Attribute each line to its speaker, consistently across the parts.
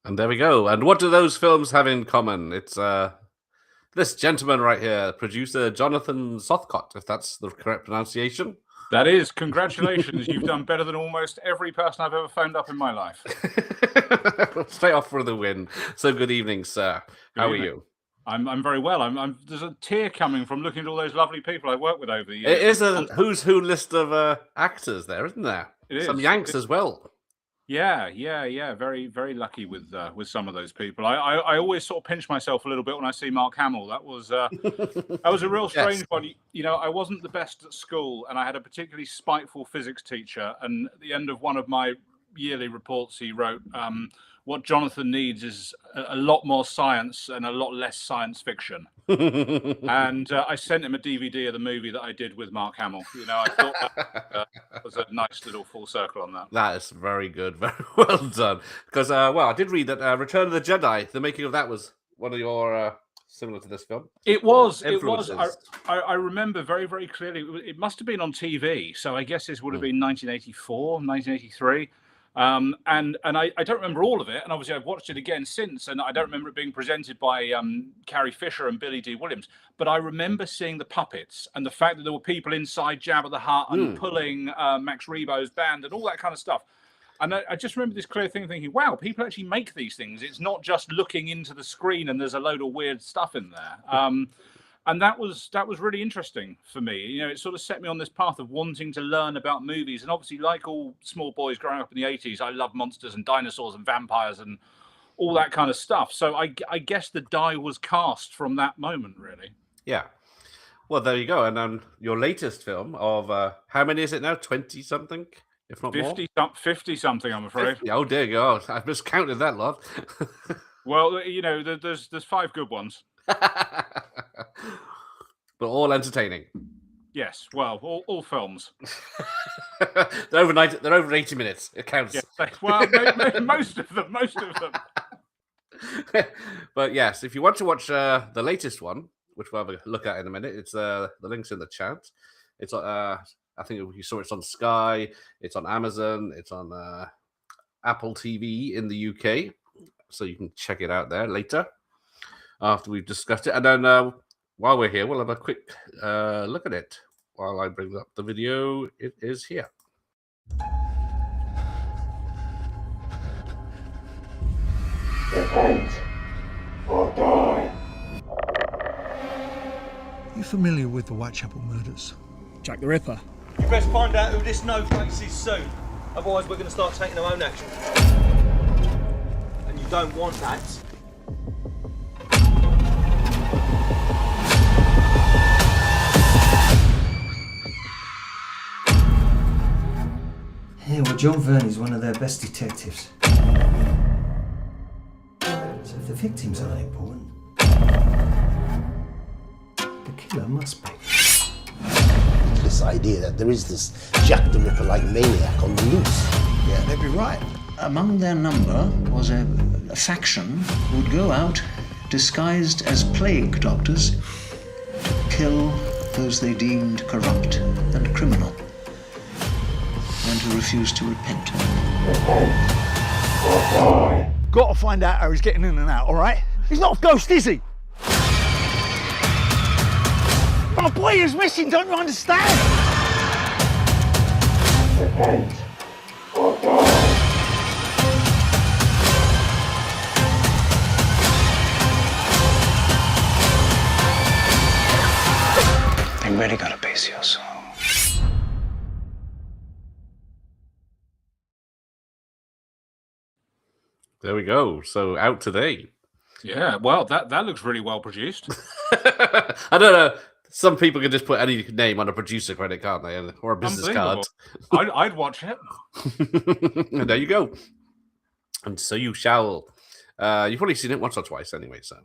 Speaker 1: And there we go. And what do those films have in common? It's this gentleman right here, producer Jonathan Sothcott, if that's the correct pronunciation.
Speaker 2: That is. Congratulations. You've done better than almost every person I've ever phoned up in my life.
Speaker 1: Straight off for the win. So good evening, sir. How are you?
Speaker 2: I'm very well. There's a tear coming from looking at all those lovely people I've worked with over the years.
Speaker 1: It is a who's who list of actors there, isn't there?
Speaker 2: It is.
Speaker 1: Some Yanks as well.
Speaker 2: Yeah. Very, very lucky with some of those people. I always sort of pinch myself a little bit when I see Mark Hamill. That was a real strange one. You know, I wasn't the best at school, and I had a particularly spiteful physics teacher. And at the end of one of my yearly reports, he wrote, "What Jonathan needs is a lot more science and a lot less science fiction." And I sent him a DVD of the movie that I did with Mark Hamill. You know, I thought that was a nice little full circle on that.
Speaker 1: That is very good, very well done. Because, well, I did read that Return of the Jedi, the making of that was one of your similar to this film.
Speaker 2: It was. I remember very, very clearly. It must have been on TV, so I guess this would have been 1984, 1983. And I don't remember all of it, and obviously I've watched it again since, and I don't remember it being presented by Carrie Fisher and Billy D. Williams, but I remember seeing the puppets and the fact that there were people inside Jabba the Hutt and pulling Max Rebo's band and all that kind of stuff. And I just remember this clear thing thinking, wow, people actually make these things. It's not just looking into the screen and there's a load of weird stuff in there. And that was really interesting for me. You know, it sort of set me on this path of wanting to learn about movies. And obviously, like all small boys growing up in the 80s, I love monsters and dinosaurs and vampires and all that kind of stuff. So I guess the die was cast from that moment, really.
Speaker 1: Yeah. Well, there you go. And your latest film of, how many is it now? 20-something? If not
Speaker 2: 50-something, I'm afraid.
Speaker 1: 50? Oh, dear God. I've miscounted that lot.
Speaker 2: Well, you know, there's 5 good ones.
Speaker 1: But all entertaining.
Speaker 2: Yes, well, all films.
Speaker 1: They're over 80 minutes. It counts.
Speaker 2: Yeah, well, most of them.
Speaker 1: But yes, if you want to watch the latest one, which we'll have a look at in a minute, it's the link's in the chat. It's I think you saw it's on Sky, it's on Amazon, it's on Apple TV in the UK, so you can check it out there later after we've discussed it. And then while we're here, we'll have a quick look at it. While I bring up the video, it is here.
Speaker 3: Repent or die.
Speaker 4: You familiar with the Whitechapel murders?
Speaker 5: Jack the Ripper.
Speaker 6: You best find out who this no-face is soon. Otherwise we're going to start taking our own action. And you don't want that.
Speaker 7: Yeah, well, John Verney's one of their best detectives. So if the victims aren't important, the killer must be.
Speaker 8: This idea that there is this Jack the Ripper-like maniac on the loose.
Speaker 4: Yeah, they'd be right.
Speaker 9: Among their number was a faction who would go out disguised as plague doctors to kill those they deemed corrupt and criminal, and who refused to repent.
Speaker 3: Repent or die.
Speaker 5: Got to find out how he's getting in and out, all right? He's not a ghost, is he? Our boy is missing, don't you understand?
Speaker 3: Repent or die.
Speaker 9: You really gotta pace yourself.
Speaker 1: There we go. So out today.
Speaker 2: Yeah, well, that looks really well produced.
Speaker 1: I don't know. Some people can just put any name on a producer credit, can't they? Or a business card.
Speaker 2: I'd watch it.
Speaker 1: And there you go. And so you shall. You've probably seen it once or twice anyway, so.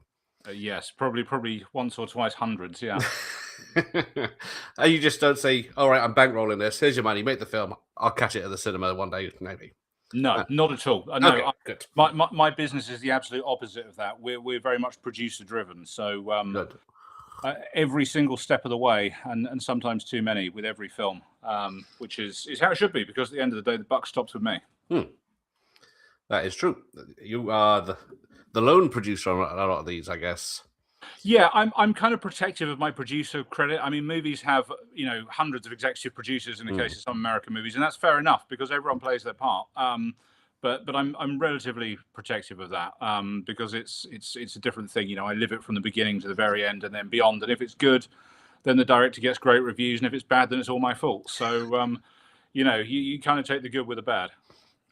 Speaker 2: Yes, probably once or twice, hundreds, yeah.
Speaker 1: And you just don't say, all right, I'm bankrolling this. Here's your money. Make the film. I'll catch it at the cinema one day, maybe.
Speaker 2: No, not at all. No,
Speaker 1: okay, good.
Speaker 2: My business is the absolute opposite of that. We're very much producer driven. So every single step of the way, and sometimes too many with every film, which is how it should be, because at the end of the day, the buck stops with me.
Speaker 1: That is true. You are the lone producer on a lot of these, I guess.
Speaker 2: Yeah, I'm kind of protective of my producer credit. I mean, movies have hundreds of executive producers in the case of some American movies, and that's fair enough because everyone plays their part. But I'm relatively protective of that because it's a different thing. I live it from the beginning to the very end and then beyond. And if it's good, then the director gets great reviews, and if it's bad, then it's all my fault. So you kind of take the good with the bad.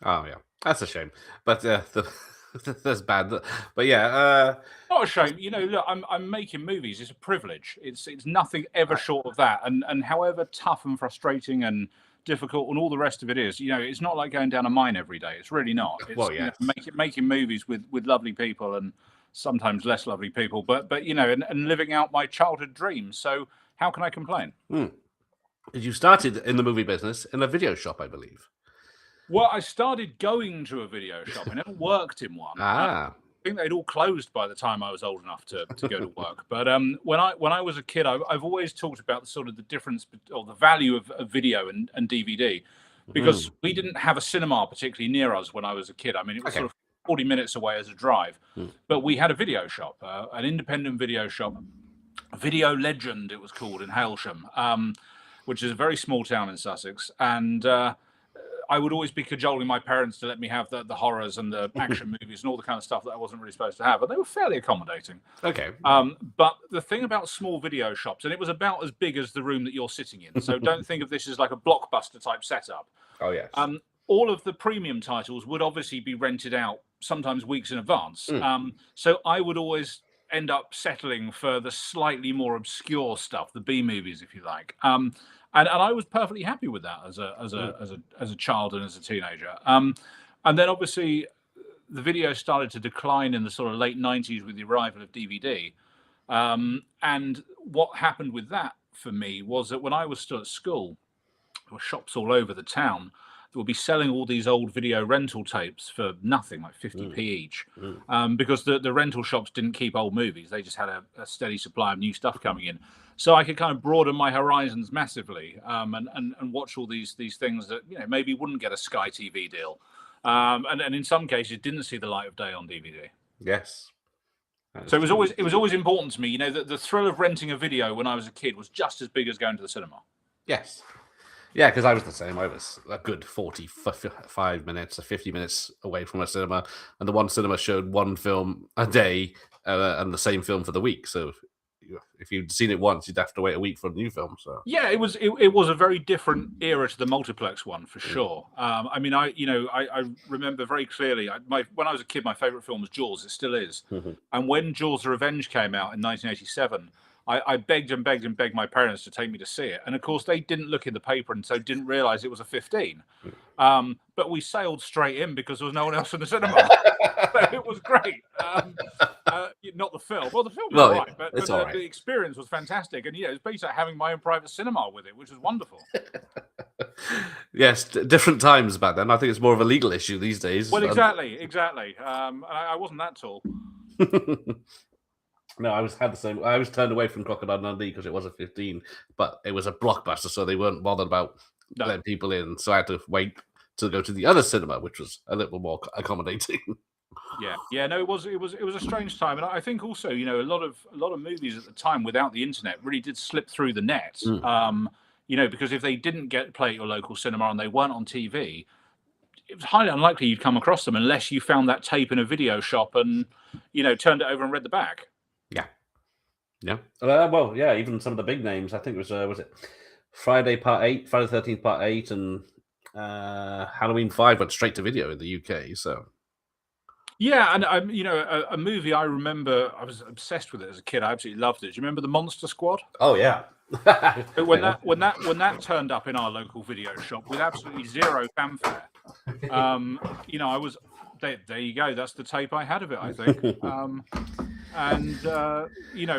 Speaker 1: Oh yeah, that's a shame. But that's bad. But yeah,
Speaker 2: not a shame. Look, I'm making movies. It's a privilege. It's nothing ever short of that. And however tough and frustrating and difficult and all the rest of it is, it's not like going down a mine every day. It's really not. It's,
Speaker 1: well, yeah,
Speaker 2: making movies with lovely people and sometimes less lovely people, but and living out my childhood dreams. So how can I complain?
Speaker 1: You started in the movie business in a video shop, I believe.
Speaker 2: Well, I started going to a video shop. I never worked in one. I think they'd all closed by the time I was old enough to go to work. But when I was a kid, I've always talked about the difference or the value of video and DVD, because we didn't have a cinema particularly near us when I was a kid. I mean, it was sort of 40 minutes away as a drive, but we had a video shop, an independent video shop, Video Legend it was called, in Hailsham, which is a very small town in Sussex, and I would always be cajoling my parents to let me have the horrors and the action movies and all the kind of stuff that I wasn't really supposed to have. And they were fairly accommodating.
Speaker 1: Okay.
Speaker 2: But the thing about small video shops, and it was about as big as the room that you're sitting in. So don't think of this as like a Blockbuster type setup.
Speaker 1: Oh, yes.
Speaker 2: All of the premium titles would obviously be rented out sometimes weeks in advance. So I would always end up settling for the slightly more obscure stuff, the B movies, if you like. And I was perfectly happy with that as a child and as a teenager. And then obviously the video started to decline in the sort of late 90s with the arrival of DVD. And what happened with that for me was that when I was still at school, there were shops all over the town that would be selling all these old video rental tapes for nothing, like 50p each, because the rental shops didn't keep old movies. They just had a steady supply of new stuff coming in. So I could kind of broaden my horizons massively and watch all these things that maybe wouldn't get a Sky TV deal, and in some cases didn't see the light of day on DVD.
Speaker 1: Yes.
Speaker 2: So it was always important to me. The thrill of renting a video when I was a kid was just as big as going to the cinema.
Speaker 1: Yes. Yeah, because I was the same. I was a good 45 minutes or 50 minutes away from a cinema, and the one cinema showed one film a day and the same film for the week. So if you'd seen it once, you'd have to wait a week for a new film. So
Speaker 2: yeah, it was a very different era to the multiplex one for sure. I mean, I remember very clearly. When I was a kid, my favorite film was Jaws. It still is. And when Jaws: The Revenge came out in 1987. I begged and begged and begged my parents to take me to see it. And of course, they didn't look in the paper and so didn't realize it was a 15. But we sailed straight in because there was no one else in the cinema. So it was great. Not the film. Well, the film was all right, but the experience was fantastic. And it was basically having my own private cinema with it, which was wonderful.
Speaker 1: Yes, different times back then. I think it's more of a legal issue these days.
Speaker 2: Well, exactly. I wasn't that tall.
Speaker 1: No, I had the same. I was turned away from Crocodile Dundee because it was a 15, but it was a blockbuster, so they weren't bothered about letting people in. So I had to wait to go to the other cinema, which was a little more accommodating.
Speaker 2: Yeah. No, it was a strange time, and I think also, a lot of movies at the time without the internet really did slip through the net. Because if they didn't play at your local cinema and they weren't on TV, it was highly unlikely you'd come across them unless you found that tape in a video shop and turned it over and read the back.
Speaker 1: Yeah. Even some of the big names. I think it was it Friday Part 8, Friday the 13th Part 8, and Halloween 5 went straight to video in the UK. So
Speaker 2: yeah, and a movie I remember, I was obsessed with it as a kid. I absolutely loved it. Do you remember The Monster Squad?
Speaker 1: Oh yeah.
Speaker 2: when that turned up in our local video shop with absolutely zero fanfare, I was there. You go. That's the tape I had of it, I think. It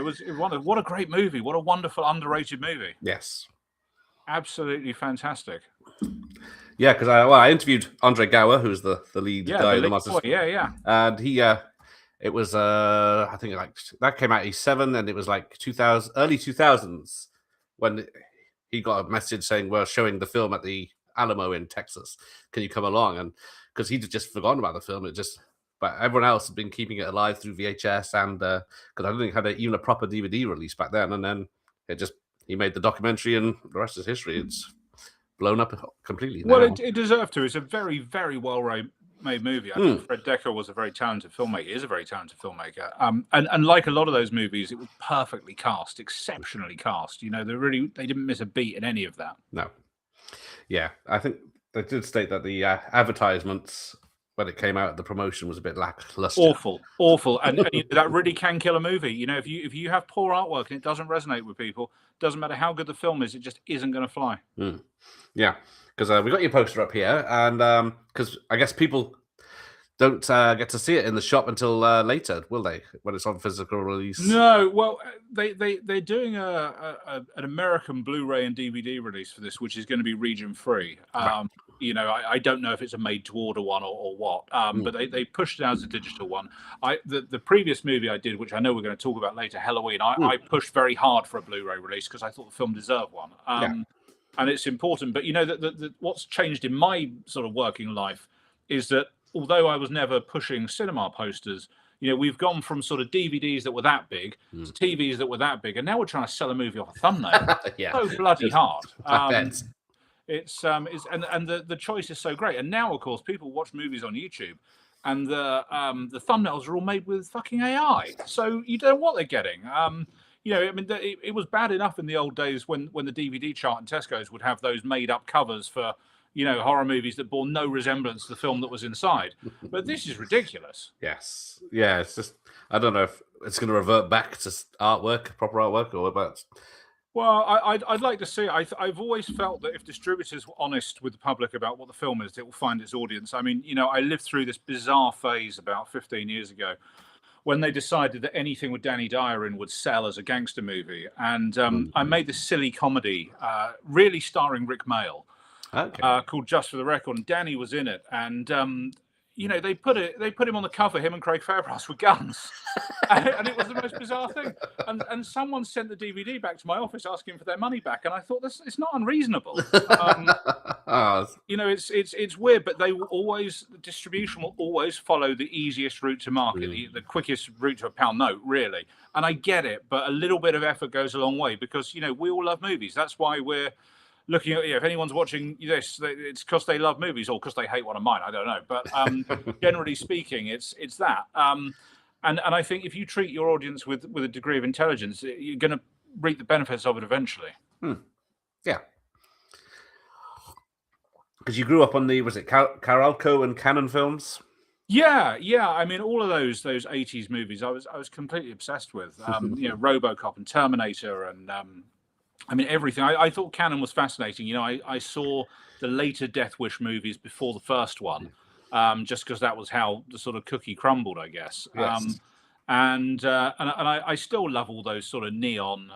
Speaker 2: was what a great movie. What a wonderful, underrated movie.
Speaker 1: Yes.
Speaker 2: Absolutely fantastic.
Speaker 1: Yeah, because I interviewed Andre Gower, who's the lead guy in the Monsters.
Speaker 2: Yeah.
Speaker 1: And he, it was, I think that came out 87, and it was like early 2000s when he got a message saying we're showing the film at the Alamo in Texas. Can you come along? And because he'd just forgotten about the film, but everyone else had been keeping it alive through VHS, and because I don't think it had even a proper DVD release back then. And then he made the documentary, and the rest is history. It's blown up completely now.
Speaker 2: Well, it deserved to. It's a very, very well-made movie. I think Fred Dekker was a very talented filmmaker. He is a very talented filmmaker. And like a lot of those movies, it was perfectly cast, exceptionally cast. You know, they didn't miss a beat in any of that.
Speaker 1: No. Yeah, I think they did state that the advertisements when it came out, the promotion was a bit lackluster.
Speaker 2: Awful, and that really can kill a movie. You know, if you have poor artwork and it doesn't resonate with people, doesn't matter how good the film is, it just isn't going to fly.
Speaker 1: Yeah, because we got your poster up here, and because I guess people don't get to see it in the shop until later, will they? When it's on physical release?
Speaker 2: No, well, they're doing an American Blu-ray and DVD release for this, which is going to be region free.
Speaker 1: Right.
Speaker 2: You know, I don't know if it's a made-to-order one or what, but they pushed it out as a digital one. The previous movie I did, which I know we're going to talk about later, Halloween, I pushed very hard for a Blu-ray release because I thought the film deserved one. And it's important. But, you know, what's changed in my sort of working life is that although I was never pushing cinema posters, you know, we've gone from sort of DVDs that were that big to TVs that were that big, and now we're trying to sell a movie off a thumbnail. So bloody hard. It's and the choice is so great. And now, of course, people watch movies on YouTube, and the thumbnails are all made with fucking AI, so you don't know what they're getting. You know, I mean, it was bad enough in the old days when the DVD chart in Tesco's would have those made-up covers for, you know, horror movies that bore no resemblance to the film that was inside. But this is ridiculous.
Speaker 1: Yes. Yeah, it's just, I don't know if it's going to revert back to proper artwork, or about...
Speaker 2: Well, I'd like to see. I've always felt that if distributors were honest with the public about what the film is, it will find its audience. I mean, you know, I lived through this bizarre phase about 15 years ago when they decided that anything with Danny Dyer in would sell as a gangster movie. And I made this silly comedy, really starring Rick Mayall, called Just for the Record. And Danny was in it. And, you know, they put him on the cover, him and Craig Fairbrass with guns. and it was the most bizarre thing. And someone sent the DVD back to my office asking for their money back. And I thought, it's not unreasonable. You know, it's weird, but the distribution will always follow the easiest route to market, the quickest route to a pound note, really. And I get it, but a little bit of effort goes a long way because, you know, we all love movies. That's why we're looking at, if anyone's watching this, it's because they love movies or because they hate one of mine. I don't know, but generally speaking, it's that. And I think if you treat your audience with a degree of intelligence, you're going to reap the benefits of it eventually.
Speaker 1: Yeah, because you grew up on was it Carolco and Cannon films?
Speaker 2: Yeah. I mean, all of those 80s movies, I was completely obsessed with. You know, RoboCop and Terminator and. I mean, everything. I thought Cannon was fascinating. You know, I saw the later Death Wish movies before the first one, just because that was how the sort of cookie crumbled, I guess.
Speaker 1: Yes.
Speaker 2: And I still love all those sort of neon,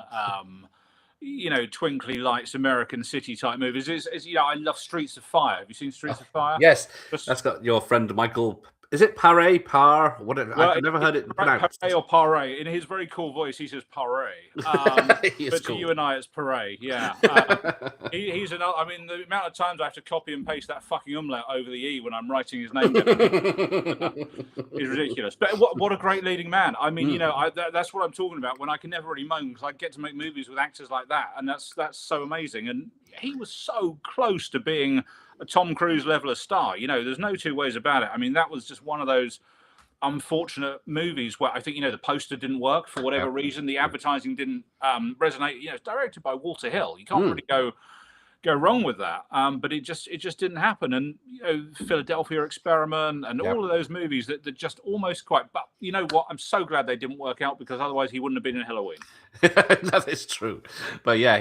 Speaker 2: you know, twinkly lights, American City type movies. You know, I love Streets of Fire. Have you seen Streets of Fire?
Speaker 1: Yes, that's got your friend Michael. Is it Par? Whatever. Well, I've never heard it pronounced.
Speaker 2: Paré or Paré. In his very cool voice, he says Paré. But
Speaker 1: cool.
Speaker 2: to you and I, it's Paré. Yeah. He's another. I mean, the amount of times I have to copy and paste that fucking umlaut over the E when I'm writing his name down is ridiculous. But what a great leading man. I mean, you know, that's what I'm talking about. When I can never really moan because I get to make movies with actors like that, and that's so amazing. And he was so close to being a Tom Cruise level of star. You know, there's no two ways about it. I mean, that was just one of those unfortunate movies where I think, you know, the poster didn't work for whatever reason. The advertising didn't resonate. You know, it's directed by Walter Hill. You can't really go wrong with that. But it just didn't happen. And, you know, Philadelphia Experiment and all of those movies that just almost quite. But you know what? I'm so glad they didn't work out because otherwise he wouldn't have been in Halloween.
Speaker 1: That is true. But yeah,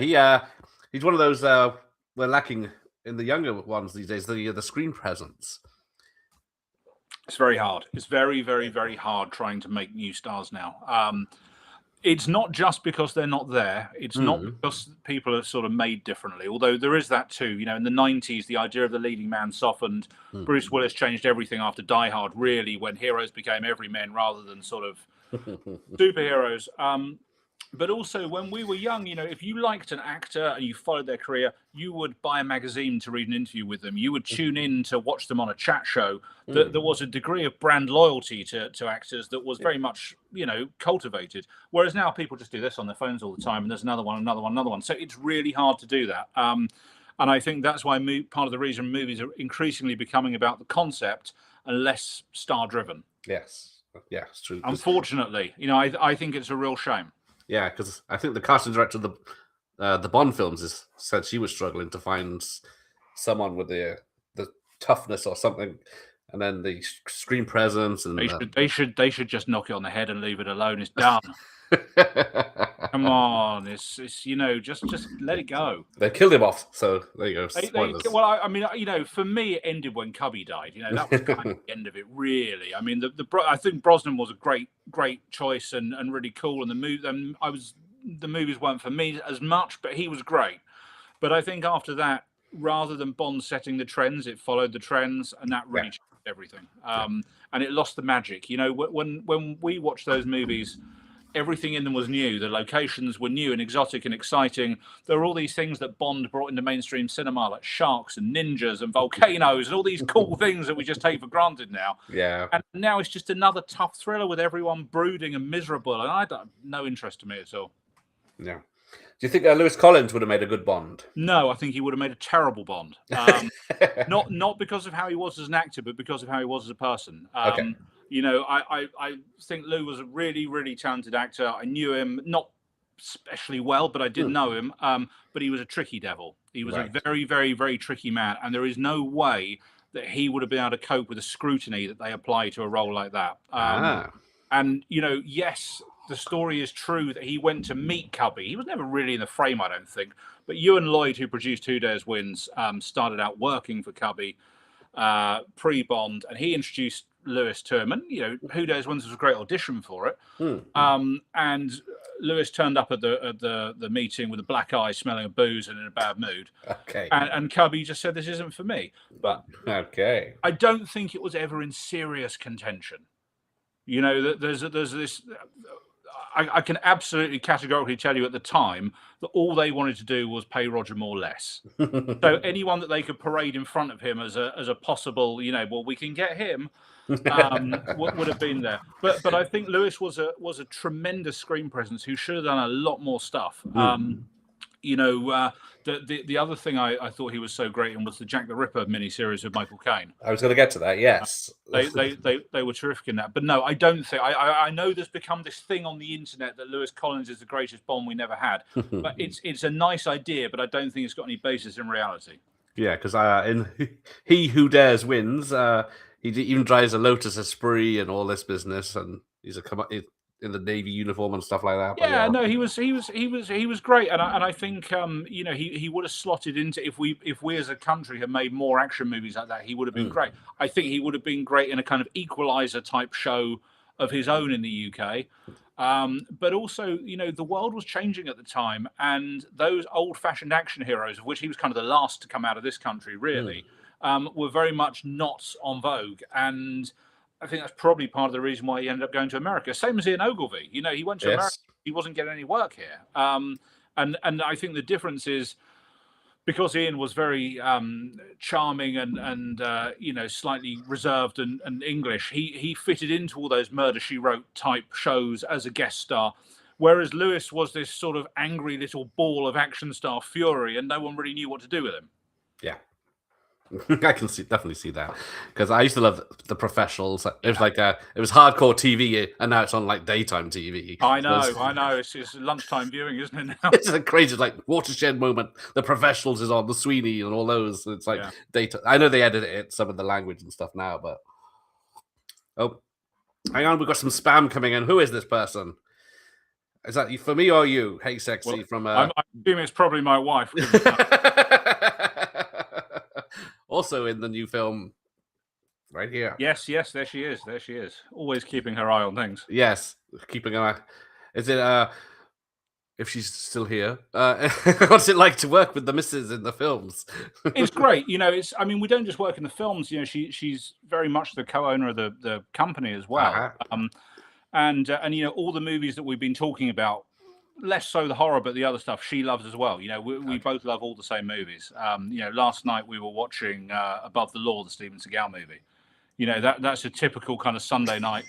Speaker 1: he's one of those we're lacking in the younger ones these days, the screen presence.
Speaker 2: It's very hard. It's very, very, very hard trying to make new stars now. It's not just because they're not there. It's not because people are sort of made differently, although there is that too. You know, in the 90s, the idea of the leading man softened. Bruce Willis changed everything after Die Hard, really, when heroes became everymen rather than sort of superheroes. But also, when we were young, if you liked an actor and you followed their career, you would buy a magazine to read an interview with them. You would tune in to watch them on a chat show. There was a degree of brand loyalty to actors that was very much, cultivated. Whereas now people just do this on their phones all the time, and there's another one, another one, another one. So it's really hard to do that. And I think that's why part of the reason movies are increasingly becoming about the concept and less star-driven.
Speaker 1: Yes, yeah, it's true.
Speaker 2: Unfortunately, I think it's a real shame.
Speaker 1: Yeah, because I think the casting director of the Bond films said she was struggling to find someone with the toughness or something, and then the screen presence. And
Speaker 2: they should just knock it on the head and leave it alone. It's done. Come on, it's just let it go.
Speaker 1: They killed him off, so there you go.
Speaker 2: For me, it ended when Cubby died. That was kind of the end of it, really. I mean, I think Brosnan was a great choice and really cool, and the movies weren't for me as much, but he was great. But I think after that, rather than Bond setting the trends, it followed the trends, and that really changed everything. And it lost the magic. When we watched those movies, everything in them was new. The locations were new and exotic and exciting. There were all these things that Bond brought into mainstream cinema, like sharks and ninjas and volcanoes and all these cool things that we just take for granted now.
Speaker 1: Yeah.
Speaker 2: And now it's just another tough thriller with everyone brooding and miserable, and I don't no interest to me at all.
Speaker 1: Yeah. Do you think Lewis Collins would have made a good Bond?
Speaker 2: No, I think he would have made a terrible Bond. Not because of how he was as an actor, but because of how he was as a person.
Speaker 1: Okay.
Speaker 2: I think Lou was a really, really talented actor. I knew him, not especially well, but I did know him. But he was a tricky devil. He was a very, very, very tricky man. And there is no way that he would have been able to cope with the scrutiny that they apply to a role like that. And, yes, the story is true that he went to meet Cubby. He was never really in the frame, I don't think. But Ewan Lloyd, who produced Who Dares Wins, started out working for Cubby pre-Bond, and he introduced Lewis to him, and Who Dares Wins was a great audition for it. And Lewis turned up at the meeting with a black eye, smelling of booze and in a bad mood.
Speaker 1: Okay.
Speaker 2: And Cubby just said, "This isn't for me." But I don't think it was ever in serious contention. There's this. I can absolutely categorically tell you at the time that all they wanted to do was pay Roger Moore less. So anyone that they could parade in front of him as a possible, we can get him, would have been there. But I think Lewis was a tremendous screen presence who should have done a lot more stuff. The other thing I thought he was so great in was the Jack the Ripper miniseries with Michael Caine.
Speaker 1: I was going to get to that. Yes,
Speaker 2: they were terrific in that. But no, I don't think. I know there's become this thing on the internet that Lewis Collins is the greatest Bond we never had. But it's a nice idea, but I don't think it's got any basis in reality.
Speaker 1: Yeah, because in He Who Dares Wins, he even drives a Lotus Esprit and all this business, and he's in the Navy uniform and stuff like that.
Speaker 2: Yeah, no, he was great, and I think he would have slotted into if we as a country had made more action movies like that, he would have been great. I think he would have been great in a kind of Equalizer type show of his own in the UK. But also, the world was changing at the time, and those old-fashioned action heroes, of which he was kind of the last to come out of this country, really, were very much not on vogue. And I think that's probably part of the reason why he ended up going to America. Same as Ian Ogilvy. He went to America. He wasn't getting any work here. And I think the difference is because Ian was very charming and slightly reserved and English, he fitted into all those Murder, She Wrote type shows as a guest star. Whereas Lewis was this sort of angry little ball of action star fury, and no one really knew what to do with him.
Speaker 1: Yeah. I can definitely see that, because I used to love The Professionals. It was it was hardcore TV, and now it's on like daytime TV.
Speaker 2: I know. It's lunchtime viewing, isn't it now?
Speaker 1: It's a crazy watershed moment. The Professionals is on, the Sweeney and all those. It's data. I know they edited it, some of the language and stuff now, but hang on, we've got some spam coming in. Who is this person? Is that for me or you? Hey, sexy from.
Speaker 2: I'm assuming it's probably my wife.
Speaker 1: Also in the new film, right here.
Speaker 2: Yes, there she is. Always keeping her eye on things.
Speaker 1: Yes, keeping an eye. Is it, if she's still here, what's it like to work with the missus in the films?
Speaker 2: It's great. We don't just work in the films. She's very much the co-owner of the company as well. And all the movies that we've been talking about less so the horror, but the other stuff she loves as well. You know, we both love all the same movies. You know, last night we were watching Above the Law, the Steven Seagal movie. You know, that's a typical kind of Sunday night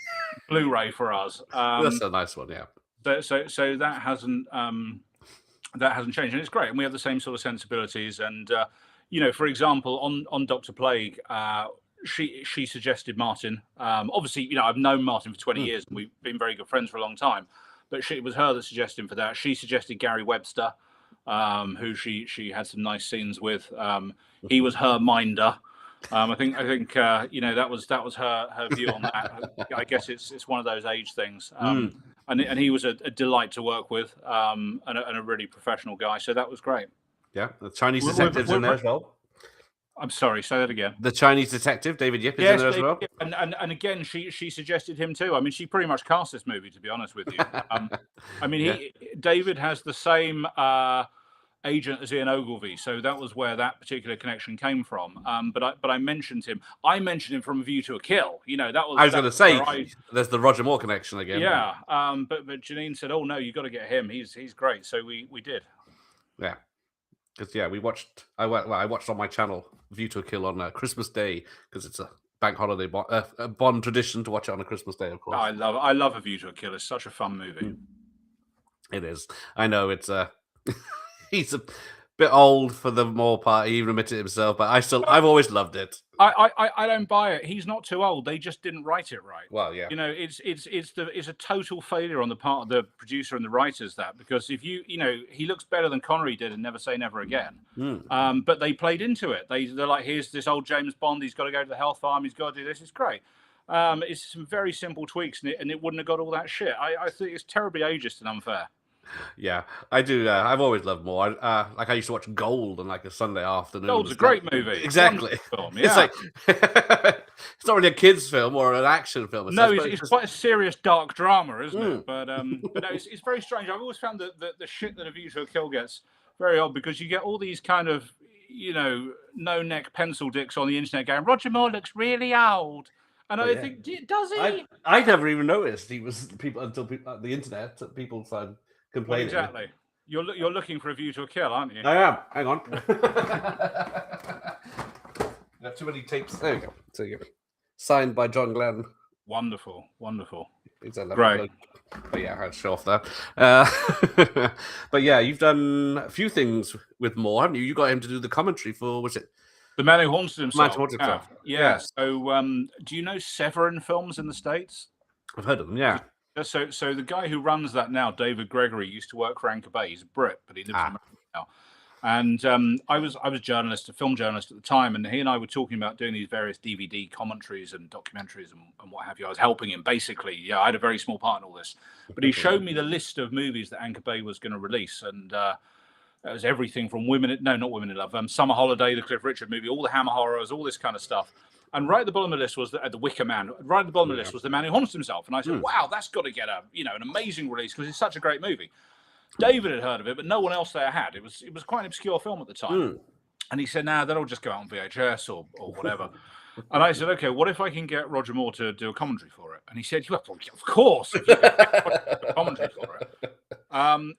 Speaker 2: Blu-ray for us.
Speaker 1: That's a nice one, yeah.
Speaker 2: So that hasn't changed, and it's great. And we have the same sort of sensibilities. And you know, for example, on Dr. Plague, she suggested Martin. Obviously, you know, I've known Martin for 20 years, and we've been very good friends for a long time. But it was her that suggested him for that. She suggested Gary Webster, who she had some nice scenes with. He was her minder. I think you know, that was her view on that. I guess it's one of those age things. And he was a delight to work with, and a really professional guy. So that was great.
Speaker 1: Yeah, the Chinese detective's in there as well.
Speaker 2: I'm sorry, say that again.
Speaker 1: The Chinese detective, David Yip, is in there as well.
Speaker 2: And again, she suggested him too. I mean, she pretty much cast this movie, to be honest with you. I mean, David has the same agent as Ian Ogilvy, so that was where that particular connection came from. But I mentioned him. I mentioned him from A View to a Kill. You know, that was.
Speaker 1: I was going to say there's the Roger Moore connection again.
Speaker 2: Yeah. But Janine said, "Oh no, you got to get him. He's great." So we did.
Speaker 1: Yeah. Because I watched on my channel View to a Kill on Christmas Day, because it's a bank holiday Bond tradition to watch it on a Christmas Day, of course.
Speaker 2: I love A View to a Kill. It's such a fun movie.
Speaker 1: It is. I know it's he's a bit old for the more part. He even admitted it himself, but I've always loved it.
Speaker 2: I don't buy it. He's not too old. They just didn't write it right.
Speaker 1: Well, yeah.
Speaker 2: You know, it's a total failure on the part of the producer and the writers, because if you know, he looks better than Connery did in Never Say Never Again. But they played into it. They're like, here's this old James Bond. He's got to go to the health farm. He's got to do this. It's great. It's some very simple tweaks, and it wouldn't have got all that shit. I think it's terribly ageist and unfair.
Speaker 1: Yeah, I do. I've always loved more. Like I used to watch Gold on like a Sunday afternoon.
Speaker 2: Gold's a great movie.
Speaker 1: Exactly.
Speaker 2: Film, yeah.
Speaker 1: It's like it's not really a kids' film or an action film.
Speaker 2: No, it's quite a serious, dark drama, isn't it? But no, it's very strange. I've always found that the shit that A View to a Kill gets very odd, because you get all these kind of, you know, no neck pencil dicks on the internet going, Roger Moore looks really old. And I think, does he?
Speaker 1: I never even noticed he was until the internet. People started complaining.
Speaker 2: Well, exactly. You're looking for A View to a Kill, aren't you?
Speaker 1: I am. Hang on. I have too many tapes. There you go. So you go. Signed by John Glenn.
Speaker 2: Wonderful.
Speaker 1: It's a lovely
Speaker 2: Great.
Speaker 1: bloke. But yeah, I'll show off that. But yeah, you've done a few things with Moore, haven't you? You got him to do the commentary for, was it?
Speaker 2: The Man Who Haunted Himself.
Speaker 1: Yeah.
Speaker 2: So, do you know Severin Films in the States?
Speaker 1: I've heard of them, yeah.
Speaker 2: So the guy who runs that now, David Gregory, used to work for Anchor Bay. He's a Brit, but he lives in America now. And I was a journalist, a film journalist at the time, and he and I were talking about doing these various DVD commentaries and documentaries and what have you. I was helping him, basically. Yeah, I had a very small part in all this. But he showed me the list of movies that Anchor Bay was going to release, and that was everything from not Women in Love, Summer Holiday, the Cliff Richard movie, all the Hammer horrors, all this kind of stuff. And right at the bottom of the list was the Wicker Man. Right at the bottom of the list was The Man Who Haunted Himself. And I said, wow, that's got to get an amazing release, because it's such a great movie. David had heard of it, but no one else there had. It was quite an obscure film at the time. And he said, that'll just go out on VHS or whatever. And I said, okay, what if I can get Roger Moore to do a commentary for it? And he said, well, of course, if you get a commentary for it. And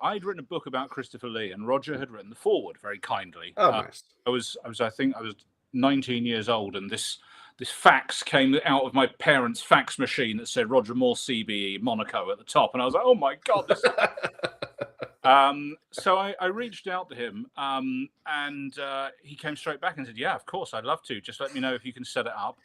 Speaker 2: I'd written a book about Christopher Lee, and Roger had written the foreword very kindly.
Speaker 1: Oh, nice.
Speaker 2: I think I was 19 years old, and this fax came out of my parents' fax machine that said Roger Moore CBE Monaco at the top, and I was like, oh my god, this so I reached out to him, and he came straight back and said, yeah, of course, I'd love to, just let me know if you can set it up.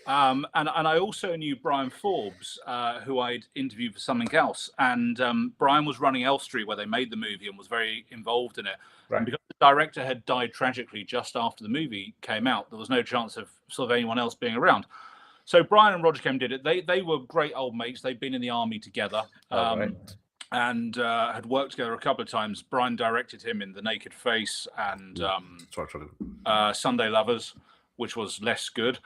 Speaker 2: And I also knew Brian Forbes, who I'd interviewed for something else, and Brian was running Elstree, where they made the movie, and was very involved in it. Right. And because the director had died tragically just after the movie came out, there was no chance of sort of anyone else being around. So Brian and Roger came and did it. They were great old mates. They'd been in the army together, and had worked together a couple of times. Brian directed him in The Naked Face and Sunday Lovers, which was less good.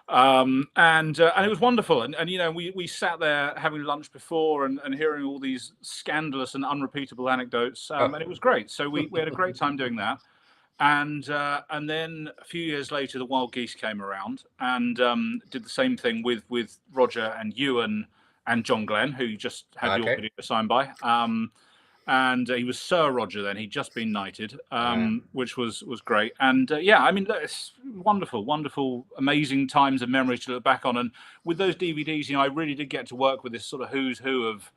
Speaker 2: And it was wonderful. And you know, we sat there having lunch before and hearing all these scandalous and unrepeatable anecdotes, and it was great. So we had a great time doing that. And then a few years later, the Wild Geese came around and did the same thing with Roger and Ewan and John Glenn, who you just had your video signed by. And he was Sir Roger then. He'd just been knighted, which was great. And yeah, I mean, it's wonderful, amazing times and memories to look back on. And with those DVDs, I really did get to work with this sort of who's who of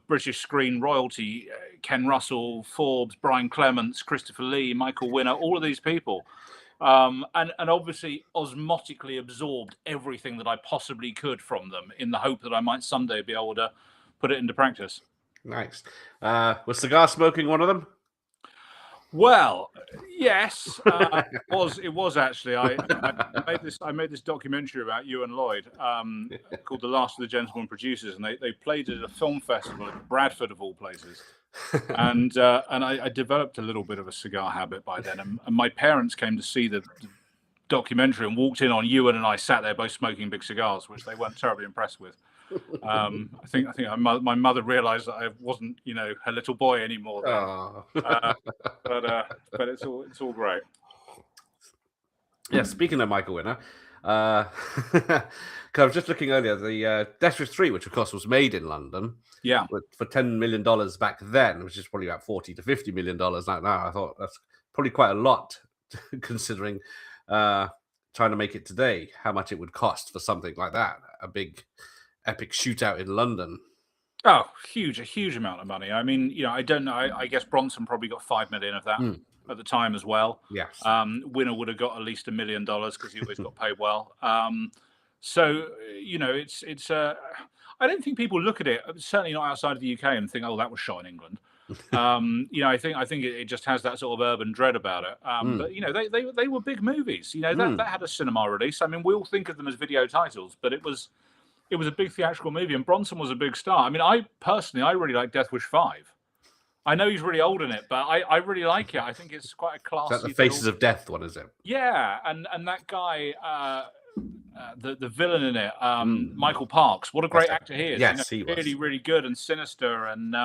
Speaker 2: British screen royalty: Ken Russell, Forbes, Brian Clements, Christopher Lee, Michael Winner, all of these people. And obviously osmotically absorbed everything that I possibly could from them in the hope that I might someday be able to put it into practice.
Speaker 1: Nice. Was cigar smoking one of them?
Speaker 2: Well, yes, it was actually. I made this documentary about you and Lloyd called "The Last of the Gentlemen Producers," and they played it at a film festival in Bradford of all places. And I developed a little bit of a cigar habit by then, and my parents came to see the documentary and walked in on Ewan and I sat there both smoking big cigars, which they weren't terribly impressed with. I think my mother realised that I wasn't, her little boy anymore. But it's all great.
Speaker 1: Yeah. Speaking of Michael Winner, I was just looking earlier, the Death Wish 3, which of course was made in London, for $10 million back then, which is probably about $40 to $50 million right now. I thought that's probably quite a lot, considering trying to make it today, how much it would cost for something like that, a big epic shootout in London.
Speaker 2: Oh, a huge amount of money. I mean, I don't know. I guess Bronson probably got $5 million of that at the time as well.
Speaker 1: Yes.
Speaker 2: Winner would have got at least $1 million because he always got paid well. So it's. I don't think people look at it, certainly not outside of the UK, and think, "Oh, that was shot in England." I think it just has that sort of urban dread about it. But they were big movies. That had a cinema release. I mean, we all think of them as video titles, but it was a big theatrical movie, and Bronson was a big star. I mean, I really like Death Wish 5. I know he's really old in it, but I really like it. I think it's quite a classy.
Speaker 1: Is that the Faces of Death one, is it?
Speaker 2: Yeah, and that guy, the villain in it, Michael Parks. What a great actor he is.
Speaker 1: Yes, he was
Speaker 2: really good and sinister. And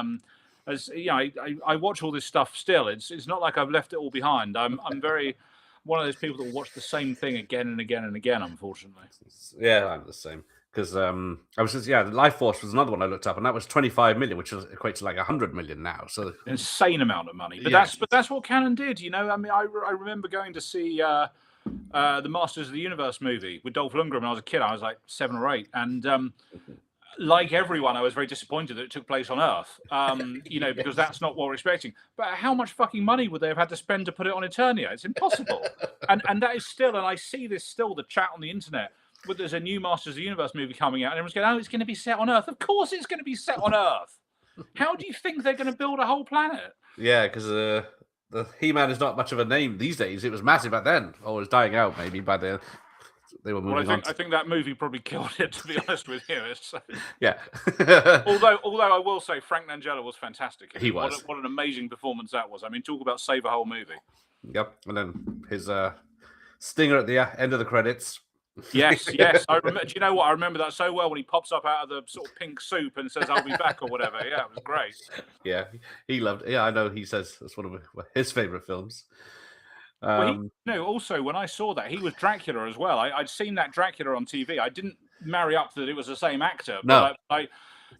Speaker 2: as I watch all this stuff still. It's not like I've left it all behind. I'm very one of those people that will watch the same thing again and again and again. Unfortunately.
Speaker 1: Yeah, I'm the same. Because I was just, Life Force was another one I looked up, and that was 25 million, which equates to like 100 million now. So
Speaker 2: insane amount of money. But that's what Cannon did. I mean, I remember going to see the Masters of the Universe movie with Dolph Lundgren when I was a kid. I was like 7 or 8, and like everyone, I was very disappointed that it took place on Earth. Because that's not what we're expecting. But how much fucking money would they have had to spend to put it on Eternia? It's impossible. and that is still, and I see this still, the chat on the internet. But there's a new Masters of the Universe movie coming out, and everyone's going, "Oh, it's going to be set on Earth." Of course, it's going to be set on Earth. How do you think they're going to build a whole planet?
Speaker 1: Yeah, because the He-Man is not much of a name these days. It was massive back then, or it was dying out maybe by the. They were moving on.
Speaker 2: I think that movie probably killed it. To be honest with you,
Speaker 1: yeah.
Speaker 2: although I will say Frank Langella was fantastic.
Speaker 1: He was.
Speaker 2: What an amazing performance that was. I mean, talk about save a whole movie.
Speaker 1: Yep, and then his stinger at the end of the credits.
Speaker 2: Yes. I remember. Do you know what? I remember that so well when he pops up out of the sort of pink soup and says, "I'll be back" or whatever. Yeah, it was great.
Speaker 1: Yeah, he loved it. Yeah, I know. He says it's one of his favorite films.
Speaker 2: Also when I saw that, he was Dracula as well. I'd seen that Dracula on TV. I didn't marry up that it was the same actor.
Speaker 1: No.
Speaker 2: But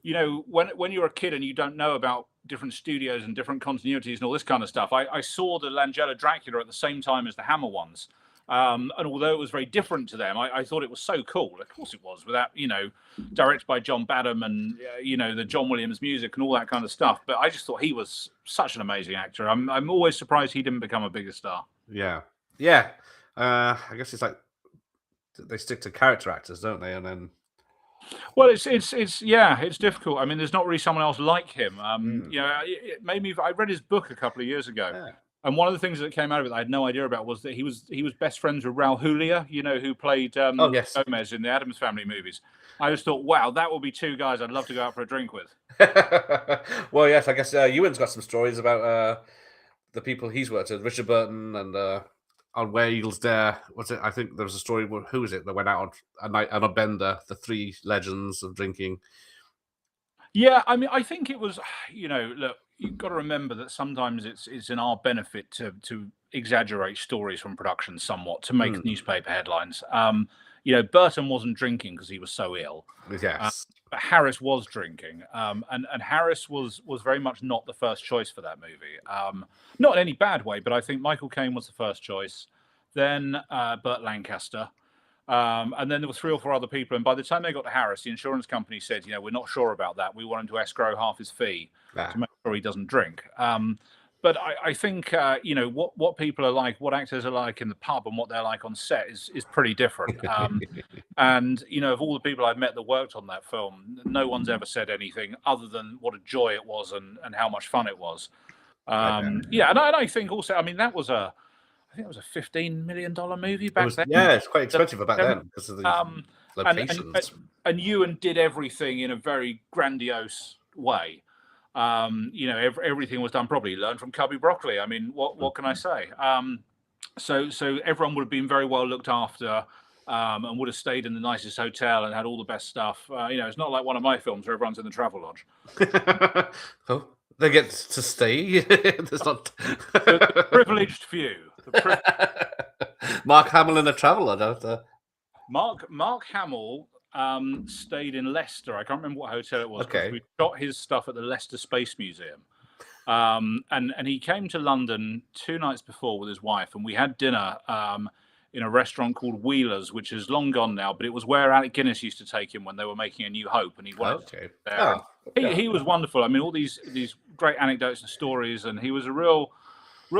Speaker 2: when you're a kid and you don't know about different studios and different continuities and all this kind of stuff, I saw the Langella Dracula at the same time as the Hammer ones. And although it was very different to them, I thought it was so cool. Of course it was, without, directed by John Badham and, the John Williams music and all that kind of stuff. But I just thought he was such an amazing actor. I'm always surprised he didn't become a bigger star.
Speaker 1: Yeah. I guess it's like they stick to character actors, don't they? And then.
Speaker 2: Well, it's difficult. I mean, there's not really someone else like him. It made me. I read his book a couple of years ago.
Speaker 1: Yeah.
Speaker 2: And one of the things that came out of it that I had no idea about was that he was best friends with Raul Julia, who played Gomez in the Addams Family movies. I just thought, wow, that would be two guys I'd love to go out for a drink with.
Speaker 1: Well, yes, I guess Ewan's got some stories about the people he's worked with, Richard Burton and on Where Eagles Dare. What's it? I think there was a story. Who was it that went out on a night on a bender? The three legends of drinking.
Speaker 2: Yeah, I mean, I think it was, look, you've got to remember that sometimes it's in our benefit to exaggerate stories from production somewhat to make newspaper headlines. Burton wasn't drinking because he was so ill.
Speaker 1: Yes.
Speaker 2: But Harris was drinking, and Harris was very much not the first choice for that movie. Not in any bad way, but I think Michael Caine was the first choice, then Burt Lancaster, and then there were 3 or 4 other people. And by the time they got to Harris, the insurance company said, we're not sure about that. We want him to escrow half his fee to make sure he doesn't drink. But I think what people are like, what actors are like in the pub, and what they're like on set is pretty different. And of all the people I've met that worked on that film, no one's ever said anything other than what a joy it was and how much fun it was. And I think also, I mean, I think it was a $15 million movie back then.
Speaker 1: Yeah, it's quite expensive back then because of the locations.
Speaker 2: And Ewan did everything in a very grandiose way. Everything was done properly. He learned from Cubby Broccoli. I mean, what can I say? So everyone would have been very well looked after, and would have stayed in the nicest hotel and had all the best stuff. It's not like one of my films where everyone's in the travel lodge.
Speaker 1: Oh, they get to stay. There's not
Speaker 2: the privileged few.
Speaker 1: Mark Hamill in a travel lodge.
Speaker 2: Mark Hamill stayed in Leicester. I can't remember what hotel it was.
Speaker 1: Okay.
Speaker 2: We got his stuff at the Leicester Space Museum. And he came to London 2 nights before with his wife, and we had dinner in a restaurant called Wheeler's, which is long gone now, but it was where Alec Guinness used to take him when they were making A New Hope, and he wanted to there. He was wonderful. I mean, all these great anecdotes and stories, and he was a real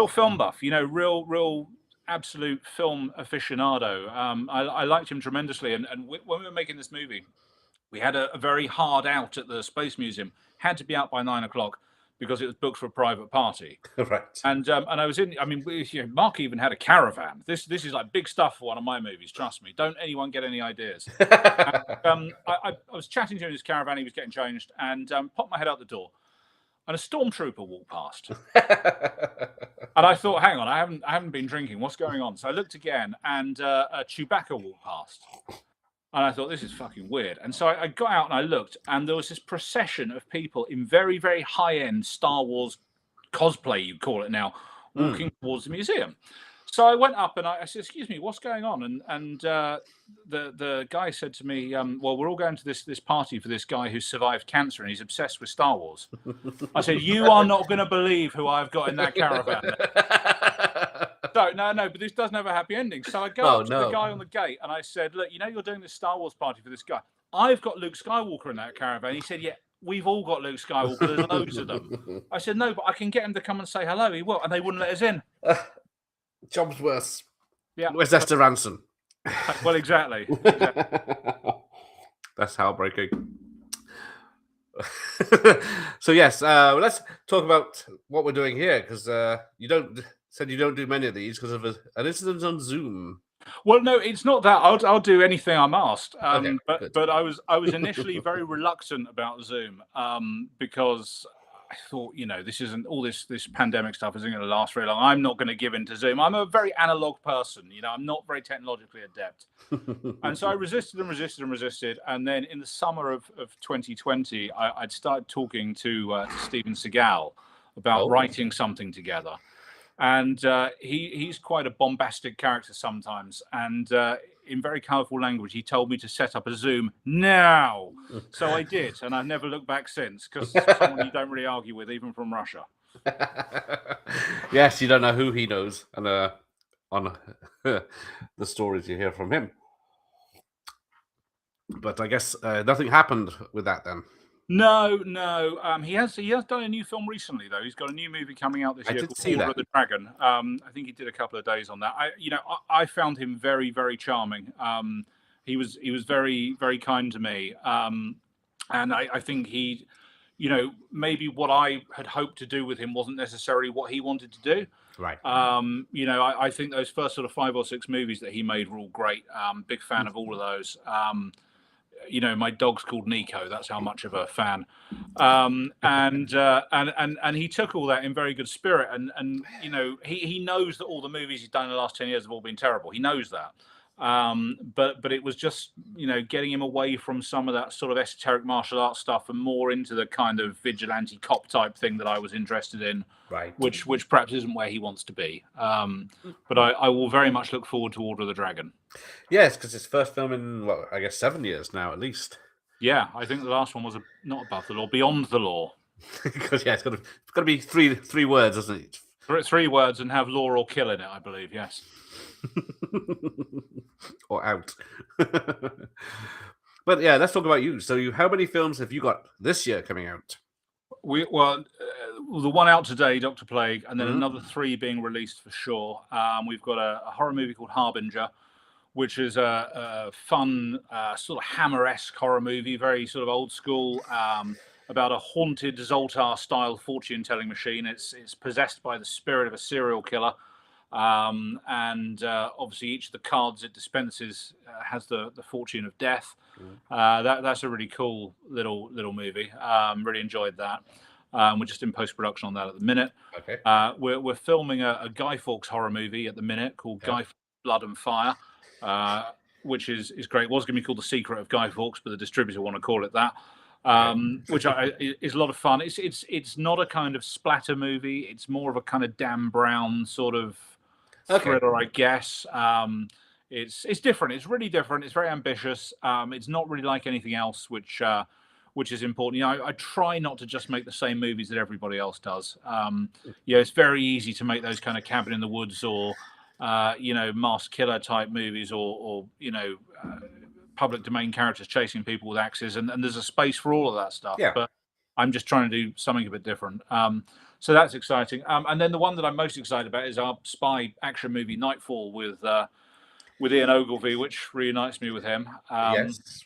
Speaker 2: film buff, real absolute film aficionado. I liked him tremendously, and when we were making this movie, we had a very hard out at the Space Museum. Had to be out by 9 o'clock because it was booked for a private party.
Speaker 1: Right.
Speaker 2: And I was in. I mean, Mark even had a caravan. This is like big stuff for one of my movies. Trust me. Don't anyone get any ideas. I was chatting to him in his caravan. He was getting changed, and popped my head out the door, and a stormtrooper walked past. And I thought, hang on, I haven't been drinking. What's going on? So I looked again, and a Chewbacca walked past. And I thought, this is fucking weird. And so I got out and I looked, and there was this procession of people in very, very high-end Star Wars cosplay, you'd call it now, walking towards the museum. So I went up and I said, excuse me, what's going on? And the guy said to me, well, we're all going to this party for this guy who survived cancer, and he's obsessed with Star Wars. I said, you are not going to believe who I've got in that caravan. So, no, but this doesn't have a happy ending. So I go up to the guy on the gate and I said, look, you're doing this Star Wars party for this guy. I've got Luke Skywalker in that caravan. He said, yeah, we've all got Luke Skywalker. There's loads of them. I said, no, but I can get him to come and say hello. He will. And they wouldn't let us in.
Speaker 1: Job's worse.
Speaker 2: Yeah.
Speaker 1: Where's Esther Ranson?
Speaker 2: Well, exactly.
Speaker 1: That's heartbreaking. So yes, let's talk about what we're doing here, because you don't do many of these because of an incident on Zoom.
Speaker 2: Well, no, it's not that. I'll do anything I'm asked.
Speaker 1: Okay,
Speaker 2: but I was initially very reluctant about Zoom because I thought, this isn't all this pandemic stuff isn't going to last very long. I'm not going to give in to Zoom. I'm a very analog person. I'm not very technologically adept. And so I resisted. And then in the summer of 2020, I'd started talking to Steven Seagal about writing something together. And he's quite a bombastic character sometimes. And in very colourful language, he told me to set up a Zoom now. So I did, and I've never looked back since, because someone you don't really argue with, even from Russia.
Speaker 1: Yes, you don't know who he knows, and on the stories you hear from him. But I guess nothing happened with that then.
Speaker 2: No. He has done a new film recently, though. He's got a new movie coming out this year called Order of the Dragon. I think he did a couple of days on that. I found him very, very charming. He was very, very kind to me, and I think he, maybe what I had hoped to do with him wasn't necessarily what he wanted to do.
Speaker 1: Right.
Speaker 2: I think those first sort of 5 or 6 movies that he made were all great. Big fan of all of those. My dog's called Nico. That's how much of a fan. And he took all that in very good spirit. And he knows that all the movies he's done in the last 10 years have all been terrible. He knows that. But it was just, you know, getting him away from some of that sort of esoteric martial arts stuff and more into the kind of vigilante cop type thing that I was interested in,
Speaker 1: Right.
Speaker 2: which perhaps isn't where he wants to be. But I will very much look forward to Order of the Dragon.
Speaker 1: Yes, because it's first film in, well, I guess 7 years now at least.
Speaker 2: Yeah, I think the last one was not above the law, beyond the law.
Speaker 1: Because it's got to be three words, isn't it?
Speaker 2: 3 words and have law or kill in it, I believe. Yes.
Speaker 1: Or out. But yeah, let's talk about you. So, how many films have you got this year coming out?
Speaker 2: The one out today, Dr. Plague, and then another 3 being released for sure. We've got a horror movie called Harbinger, which is a fun sort of Hammer-esque horror movie, very sort of old school, about a haunted Zoltar-style fortune-telling machine. It's possessed by the spirit of a serial killer. And obviously each of the cards it dispenses has the fortune of death. That's a really cool little movie. Really enjoyed that. We're just in post-production on that at the minute.
Speaker 1: Okay.
Speaker 2: We're filming a Guy Fawkes horror movie at the minute called Guy Fawkes Blood and Fire, which is great. It was going to be called The Secret of Guy Fawkes, but the distributor want to call it that. Which is a lot of fun. It's not a kind of splatter movie. It's more of a kind of Dan Brown sort of thriller, I guess. It's different. It's really different. It's very ambitious. It's not really like anything else, which is important. You know, I try not to just make the same movies that everybody else does. It's very easy to make those kind of Cabin in the Woods or masked killer type movies or public domain characters chasing people with axes, and there's a space for all of that stuff.
Speaker 1: Yeah.
Speaker 2: But I'm just trying to do something a bit different. So that's exciting. And then the one that I'm most excited about is our spy action movie Nightfall with Ian Ogilvy, which reunites me with him.
Speaker 1: Yes.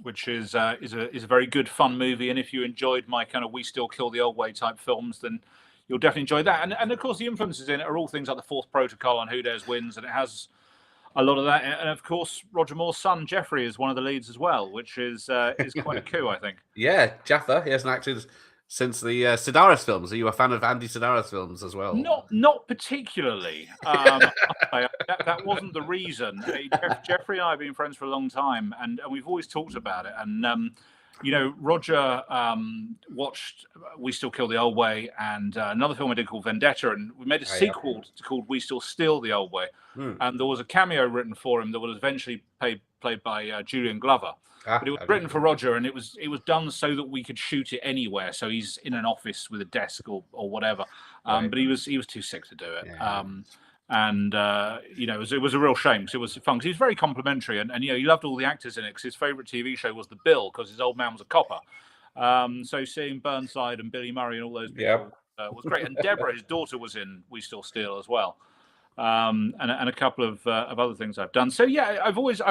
Speaker 2: Which is a very good fun movie. And if you enjoyed my kind of We Still Kill the Old Way type films, then you'll definitely enjoy that. And of course the influences in it are all things like The Fourth Protocol and Who Dares Wins, and it has a lot of that. And of course Roger Moore's son Jeffrey is one of the leads as well, which is quite a coup, I think.
Speaker 1: Yeah, Jaffa. He hasn't acted since the Sedaris films. Are you a fan of Andy Sedaris films as well?
Speaker 2: Not particularly. That wasn't the reason. Jeffrey and I have been friends for a long time, and we've always talked about it. And Roger watched We Still Kill the Old Way and another film I did called Vendetta, and we made a sequel called We Still Steal the Old Way. And there was a cameo written for him that was eventually played by Julian Glover. But it was written for Roger, and it was done so that we could shoot it anywhere. So he's in an office with a desk or whatever. But he was too sick to do it.
Speaker 1: Yeah.
Speaker 2: It was a real shame because it was fun. Because he was very complimentary, and he loved all the actors in it. Because his favourite TV show was The Bill, because his old man was a copper. So seeing Burnside and Billy Murray and all those people was great. And Deborah, his daughter, was in We Still Steal as well. And a couple of other things I've done. So yeah, I've always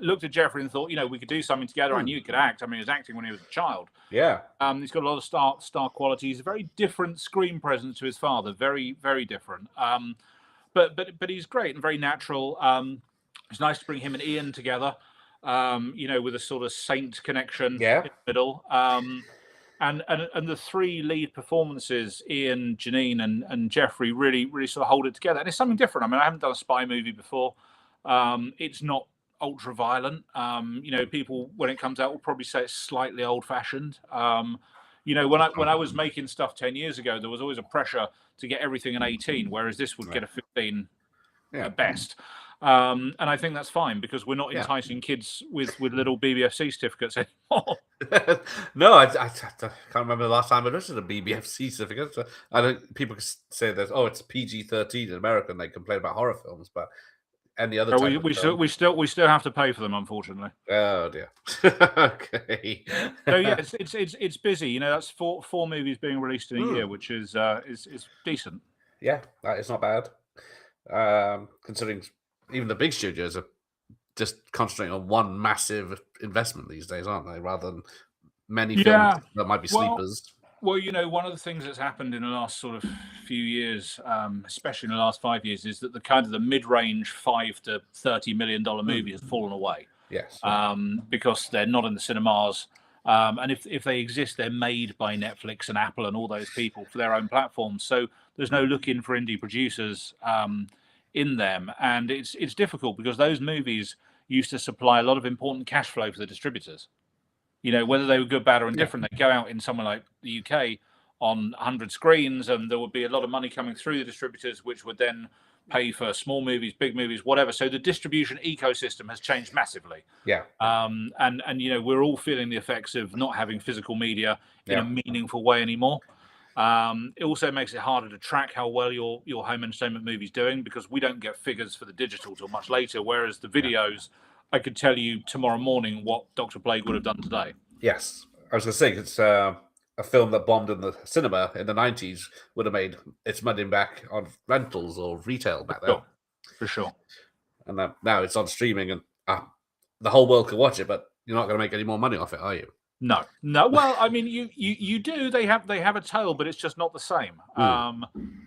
Speaker 2: looked at Jeffrey and thought, we could do something together. I knew he could act. I mean, he was acting when he was a child.
Speaker 1: Yeah.
Speaker 2: He's got a lot of star qualities. A very different screen presence to his father. Very, very different. But he's great and very natural. It's nice to bring him and Ian together. With a sort of saint connection in the middle. And the 3 lead performances, Ian, Janine, and Jeffrey, really, really sort of hold it together. And it's something different. I mean, I haven't done a spy movie before. It's not ultra violent. People, when it comes out, will probably say it's slightly old fashioned. When I was making stuff 10 years ago, there was always a pressure to get everything an 18, whereas this would get a 15 at best. And I think that's fine because we're not enticing kids with little BBFC certificates anymore.
Speaker 1: No, I can't remember the last time I listed a BBFC certificate. So I don't. People say that it's PG-13 in America, and they complain about horror films, but any other.
Speaker 2: We still have to pay for them, unfortunately.
Speaker 1: Oh dear. Okay.
Speaker 2: So yeah, it's busy. That's four movies being released in a year, which is decent.
Speaker 1: Yeah, that is not bad. Considering even the big studios are just concentrating on one massive investment these days, aren't they? Rather than many films that might be sleepers.
Speaker 2: Well, one of the things that's happened in the last sort of few years, especially in the last 5 years, is that the mid-range $5 to $30 million movie has fallen away.
Speaker 1: Yes.
Speaker 2: Because they're not in the cinemas. And if they exist, they're made by Netflix and Apple and all those people for their own platforms. So there's no looking for indie producers in them, and it's difficult because those movies used to supply a lot of important cash flow for the distributors. You know, whether they were good, bad, or indifferent, they'd go out in somewhere like the UK on 100 screens, and there would be a lot of money coming through the distributors, which would then pay for small movies, big movies, whatever. So the distribution ecosystem has changed massively.
Speaker 1: Yeah.
Speaker 2: And you know, we're all feeling the effects of not having physical media in a meaningful way anymore. It also makes it harder to track how well your home entertainment movie's doing, because we don't get figures for the digital till much later, whereas the videos, I could tell you tomorrow morning what Dr. Plague would have done today.
Speaker 1: Yes. I was going to say, it's a film that bombed in the cinema in the 90s would have made its money back on rentals or retail back then.
Speaker 2: For sure.
Speaker 1: And now it's on streaming, and the whole world can watch it, but you're not going to make any more money off it, are you?
Speaker 2: No. Well, I mean, you do. They have a tail, but it's just not the same.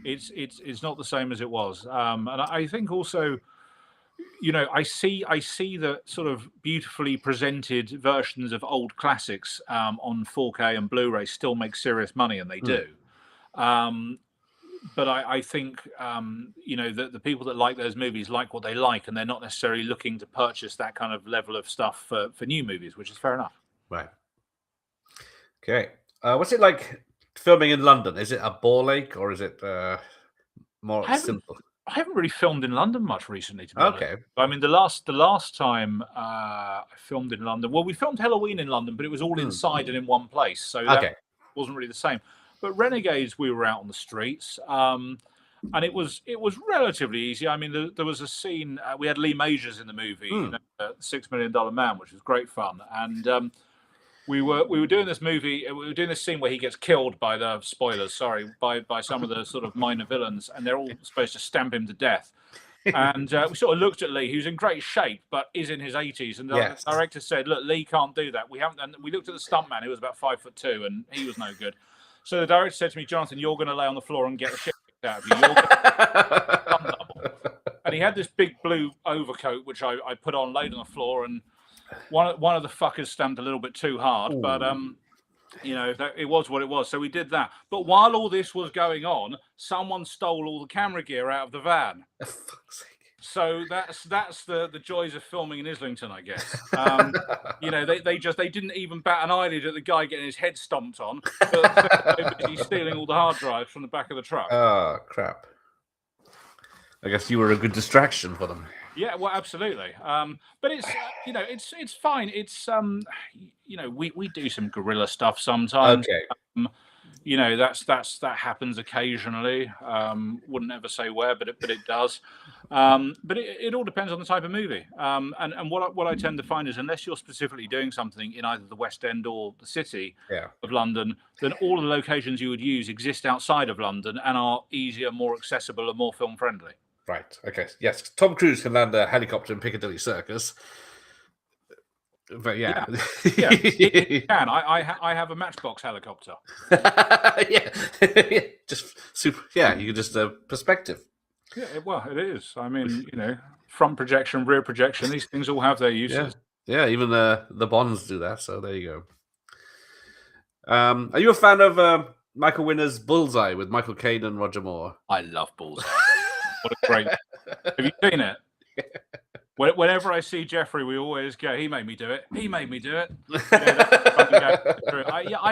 Speaker 2: It's not the same as it was. And I think also, you know, I see the sort of beautifully presented versions of old classics on 4K and Blu-ray still make serious money, and they do. But I think, you know, that the people that like those movies like what they like, and they're not necessarily looking to purchase that kind of level of stuff for new movies, which is fair enough.
Speaker 1: Right. Okay. What's it like filming in London? Is it a ball ache, or is it more simple?
Speaker 2: I haven't really filmed in London much recently, to be honest.
Speaker 1: Okay.
Speaker 2: I mean, the last time I filmed in London, well, we filmed Halloween in London, but it was all inside and in one place, so that wasn't really the same. But Renegades, we were out on the streets, and it was relatively easy. I mean, there was a scene. We had Lee Majors in the movie, you know, $6 Million Man, which was great fun, and we were doing this movie. We were doing this scene where he gets killed by the spoilers. Sorry, by some of the sort of minor villains, and they're all supposed to stamp him to death. And we sort of looked at Lee, who's in great shape but is in his 80s, and the director said, "Look, Lee can't do that. We haven't." And we looked at the stuntman, who was about 5'2", and he was no good. So the director said to me, "Jonathan, you're going to lay on the floor and get the shit kicked out of you. You're gonna And he had this big blue overcoat, which I put on, laid on the floor, and one of the fuckers stamped a little bit too hard, but you know, it was what it was. So we did that. But while all this was going on, someone stole all the camera gear out of the van. So that's the joys of filming in Islington, I guess. You know, they didn't even bat an eyelid at the guy getting his head stomped on, but he's stealing all the hard drives from the back of the truck.
Speaker 1: Oh crap! I guess you were a good distraction for them.
Speaker 2: Yeah, well, absolutely. But it's you know, it's fine. It's you know, we do some guerrilla stuff sometimes.
Speaker 1: Okay.
Speaker 2: You know, that happens occasionally. Wouldn't ever say where, but it does. But it all depends on the type of movie. And what I tend to find is, unless you're specifically doing something in either the West End or the city of London, then all of the locations you would use exist outside of London and are easier, more accessible, and more film friendly.
Speaker 1: Right. Okay. Yes. Tom Cruise can land a helicopter in Piccadilly Circus. But yeah,
Speaker 2: it can. I have a Matchbox helicopter.
Speaker 1: Yeah, just super. Yeah, you can just perspective.
Speaker 2: Yeah, well, it is. I mean, you know, front projection, rear projection. These things all have their uses.
Speaker 1: Yeah. Even the Bonds do that. So there you go. Are you a fan of Michael Winner's Bullseye with Michael Caine and Roger Moore?
Speaker 2: I love Bullseye. What a great! Have you seen it? Whenever I see Jeffrey, we always go, "He made me do it. He made me do it." I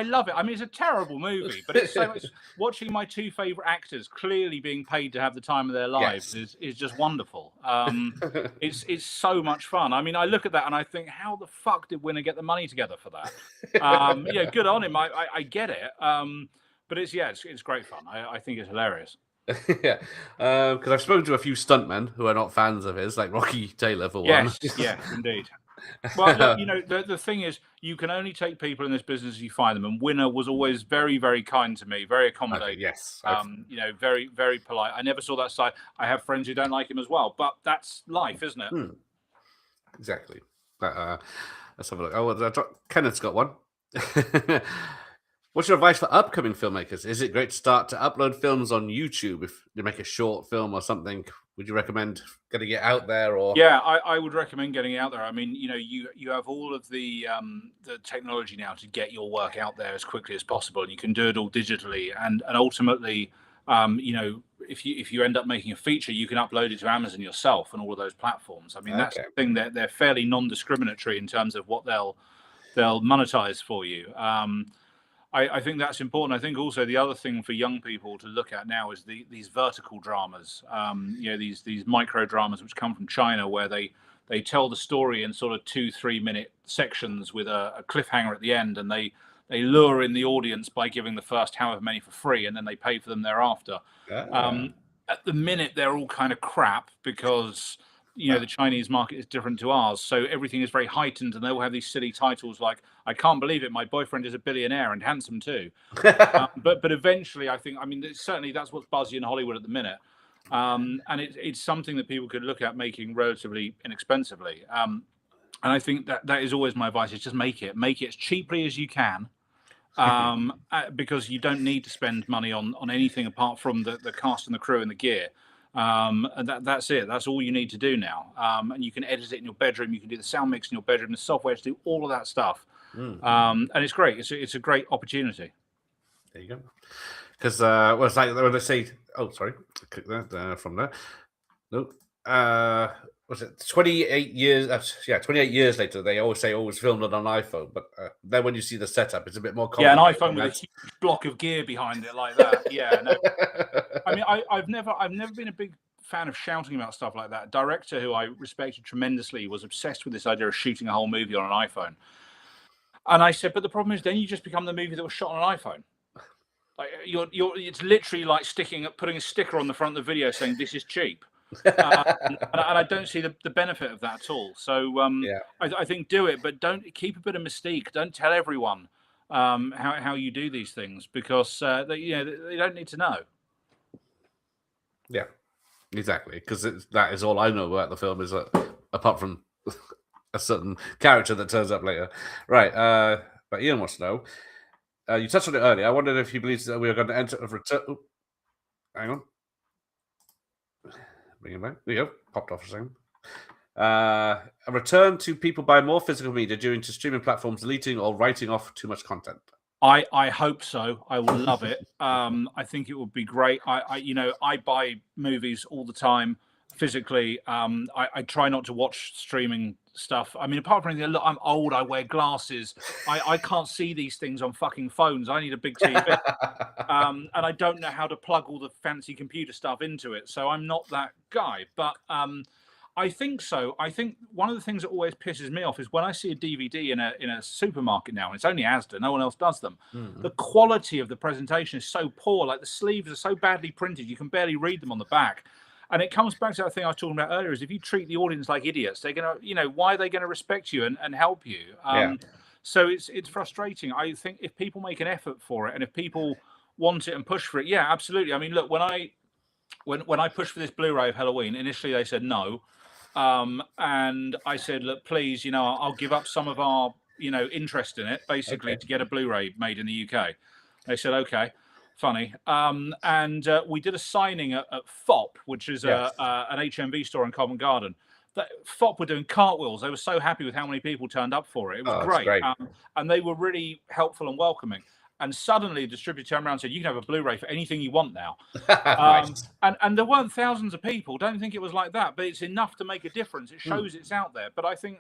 Speaker 2: love it. I mean, it's a terrible movie, but it's so much. Watching my two favorite actors clearly being paid to have the time of their lives is just wonderful. It's so much fun. I mean, I look at that and I think, how the fuck did Winner get the money together for that? Yeah, good on him. I get it. But it's great fun. I think it's hilarious.
Speaker 1: Yeah, because I've spoken to a few stuntmen who are not fans of his, like Rocky Taylor for one.
Speaker 2: Yes, indeed. Well, look, you know, the thing is, you can only take people in this business as you find them, and Winner was always very, very kind to me, very accommodating.
Speaker 1: Okay, yes,
Speaker 2: you know, very, very polite. I never saw that side. I have friends who don't like him as well, but that's life, isn't it?
Speaker 1: Exactly. Let's have a look. Oh, Kenneth's got one. What's your advice for upcoming filmmakers? Is it great to start to upload films on YouTube if you make a short film or something? Would you recommend getting it out there? Or
Speaker 2: yeah, I would recommend getting it out there. I mean, you know, you have all of the technology now to get your work out there as quickly as possible, and you can do it all digitally. And ultimately, You know, if you end up making a feature, you can upload it to Amazon yourself and all of those platforms. I mean, that's the thing, that they're fairly non-discriminatory in terms of what they'll monetize for you. I think that's important. I think also the other thing for young people to look at now is these vertical dramas. You know, these micro dramas which come from China, where they tell the story in sort of 2-3 minute sections with a cliffhanger at the end, and they lure in the audience by giving the first however many for free, and then they pay for them thereafter. At the minute, they're all kind of crap because, you know, the Chinese market is different to ours, so everything is very heightened, and they will have these silly titles like, I can't believe it, my boyfriend is a billionaire and handsome too. But eventually, I think, I mean, certainly that's what's buzzy in Hollywood at the minute. And it's something that people could look at making relatively inexpensively. And I think that is always my advice, is just make it as cheaply as you can. Because you don't need to spend money on anything apart from the cast and the crew and the gear. And that's it. That's all you need to do now. And you can edit it in your bedroom. You can do the sound mix in your bedroom. The software to do all of that stuff. And it's great. It's a great opportunity.
Speaker 1: There you go. Because well, it's like when they say, oh, sorry, click that from there. No. Was it 28 years? 28 years later, they always say, was filmed on an iPhone. But then when you see the setup, it's a bit more complicated.
Speaker 2: Yeah, an iPhone with a huge block of gear behind it like that. Yeah, no. I mean, I've never been a big fan of shouting about stuff like that. A director who I respected tremendously was obsessed with this idea of shooting a whole movie on an iPhone. And I said, but the problem is, then you just become the movie that was shot on an iPhone. Like it's literally like putting a sticker on the front of the video saying this is cheap. And I don't see the benefit of that at all. So I think do it, but don't keep a bit of mystique. Don't tell everyone how you do these things, because they don't need to know.
Speaker 1: Yeah, exactly. Because that is all I know about the film, is apart from a certain character that turns up later. Right. But Ian wants to know. You touched on it earlier. I wondered if you believe that we are going to enter a return. Hang on. Bring it back. There you go. Popped off a second. A return to people buying more physical media due to streaming platforms deleting or writing off too much content.
Speaker 2: I hope so. I will love it. I think it would be great. I buy movies all the time physically. I try not to watch streaming stuff. I mean, apart from anything, look, I'm old. I wear glasses. I can't see these things on fucking phones. I need a big TV. And I don't know how to plug all the fancy computer stuff into it. So I'm not that guy. But I think so. I think one of the things that always pisses me off is when I see a DVD in a supermarket now, and it's only Asda, no one else does them. The quality of the presentation is so poor. Like, the sleeves are so badly printed, you can barely read them on the back. And it comes back to that thing I was talking about earlier, is if you treat the audience like idiots, they're going to, why are they going to respect you and help you? So it's frustrating. I think if people make an effort for it, and if people want it and push for it, yeah, absolutely. I mean, look, when I pushed for this Blu-ray of Halloween, initially they said no. And I said, look, please, I'll give up some of our, interest in it, basically, to get a Blu-ray made in the UK. They said, okay. Funny. And we did a signing at FOP, which is an HMV store in Covent Garden. FOP were doing cartwheels. They were so happy with how many people turned up for it. It was great. And they were really helpful and welcoming. And suddenly the distributor turned around and said, you can have a Blu-ray for anything you want now. And there weren't thousands of people. Don't think it was like that, but it's enough to make a difference. It shows it's out there. But I think,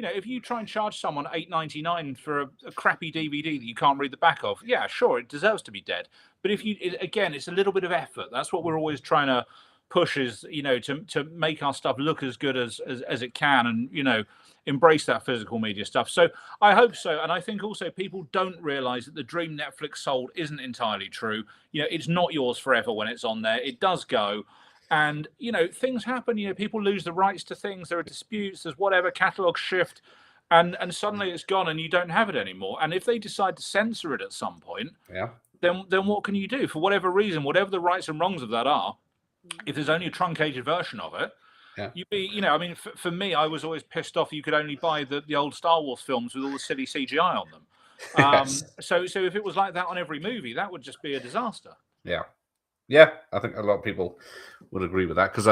Speaker 2: if you try and charge someone $8.99 for a crappy DVD that you can't read the back of, yeah, sure, it deserves to be dead. But again, it's a little bit of effort. That's what we're always trying to push, is, to make our stuff look as good as it can, and, embrace that physical media stuff. So I hope so. And I think also people don't realize that the dream Netflix sold isn't entirely true. It's not yours forever when it's on there. It does go. And, things happen, people lose the rights to things. There are disputes, there's whatever, catalog shift, and suddenly it's gone and you don't have it anymore. And if they decide to censor it at some point, then what can you do? For whatever reason, whatever the rights and wrongs of that are, if there's only a truncated version of it, you'd be, I mean, for me, I was always pissed off you could only buy the old Star Wars films with all the silly CGI on them. So if it was like that on every movie, that would just be a disaster.
Speaker 1: Yeah, I think a lot of people would agree with that, because